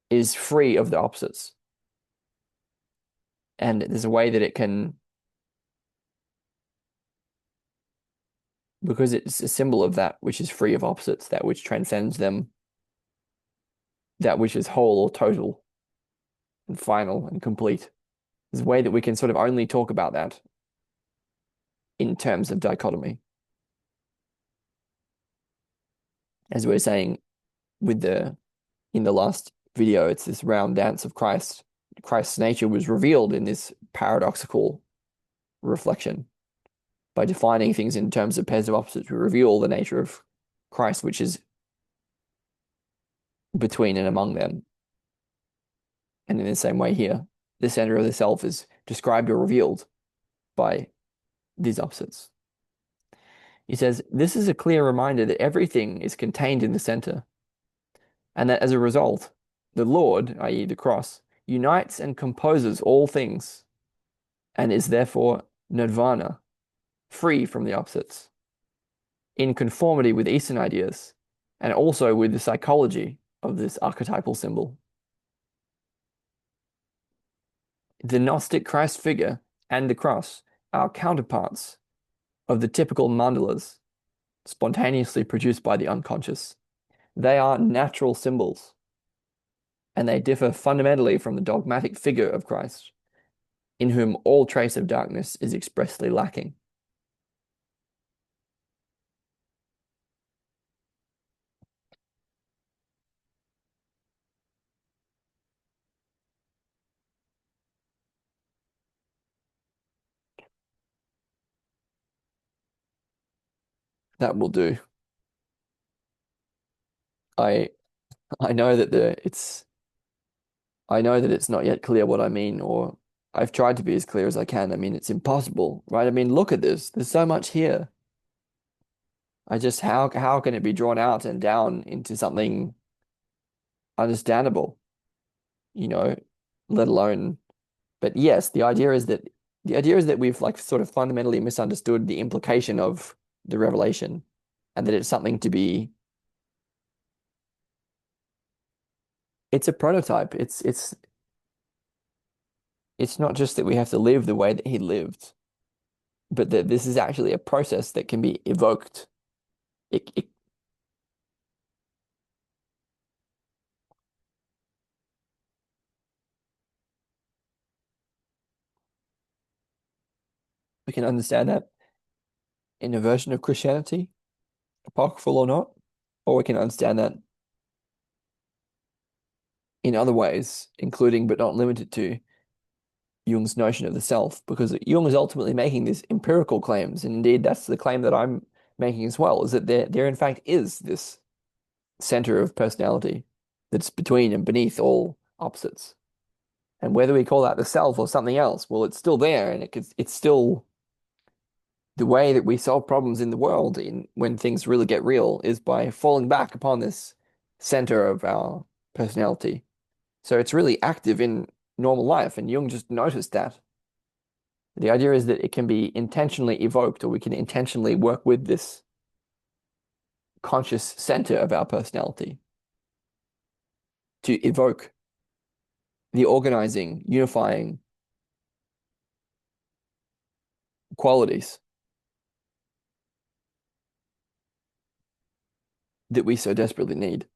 is free of the opposites. And there's a way that it can, because it's a symbol of that which is free of opposites, that which transcends them, that which is whole or total and final and complete. There's a way that we can sort of only talk about that in terms of dichotomy. As we were saying in the last video, it's this round dance of Christ. Christ's nature was revealed in this paradoxical reflection. By defining things in terms of pairs of opposites, we reveal the nature of Christ, which is between and among them. And in the same way here, the center of the self is described or revealed by these opposites. He says, this is a clear reminder that everything is contained in the center, and that as a result, the Lord, i.e. the cross, unites and composes all things, and is therefore nirvana, free from the opposites, in conformity with Eastern ideas, and also with the psychology of this archetypal symbol. The Gnostic Christ figure and the cross are counterparts of the typical mandalas, spontaneously produced by the unconscious. They are natural symbols, and they differ fundamentally from the dogmatic figure of Christ, in whom all trace of darkness is expressly lacking. That will do. I I know that I know that it's not yet clear what I mean, or I've tried to be as clear as I can. I mean, it's impossible, right? I mean, look at this. There's so much here. How can it be drawn out and down into something understandable, you know, let alone, but yes, the idea is that we've like sort of fundamentally misunderstood the implication of the revelation, and that it's something to be, it's a prototype. It's not just that we have to live the way that he lived. but that this is actually a process that can be evoked. It we can understand that in a version of Christianity, apocryphal or not, or we can understand that in other ways, including but not limited to Jung's notion of the self, because Jung is ultimately making these empirical claims, and indeed that's the claim that I'm making as well, is that there in fact is this center of personality that's between and beneath all opposites. And whether we call that the self or something else, well, it's still there, and it's still the way that we solve problems in the world in when things really get real is by falling back upon this center of our personality. So it's really active in normal life, and Jung just noticed that. The idea is that it can be intentionally evoked, or we can intentionally work with this conscious center of our personality to evoke the organizing, unifying qualities that we so desperately need.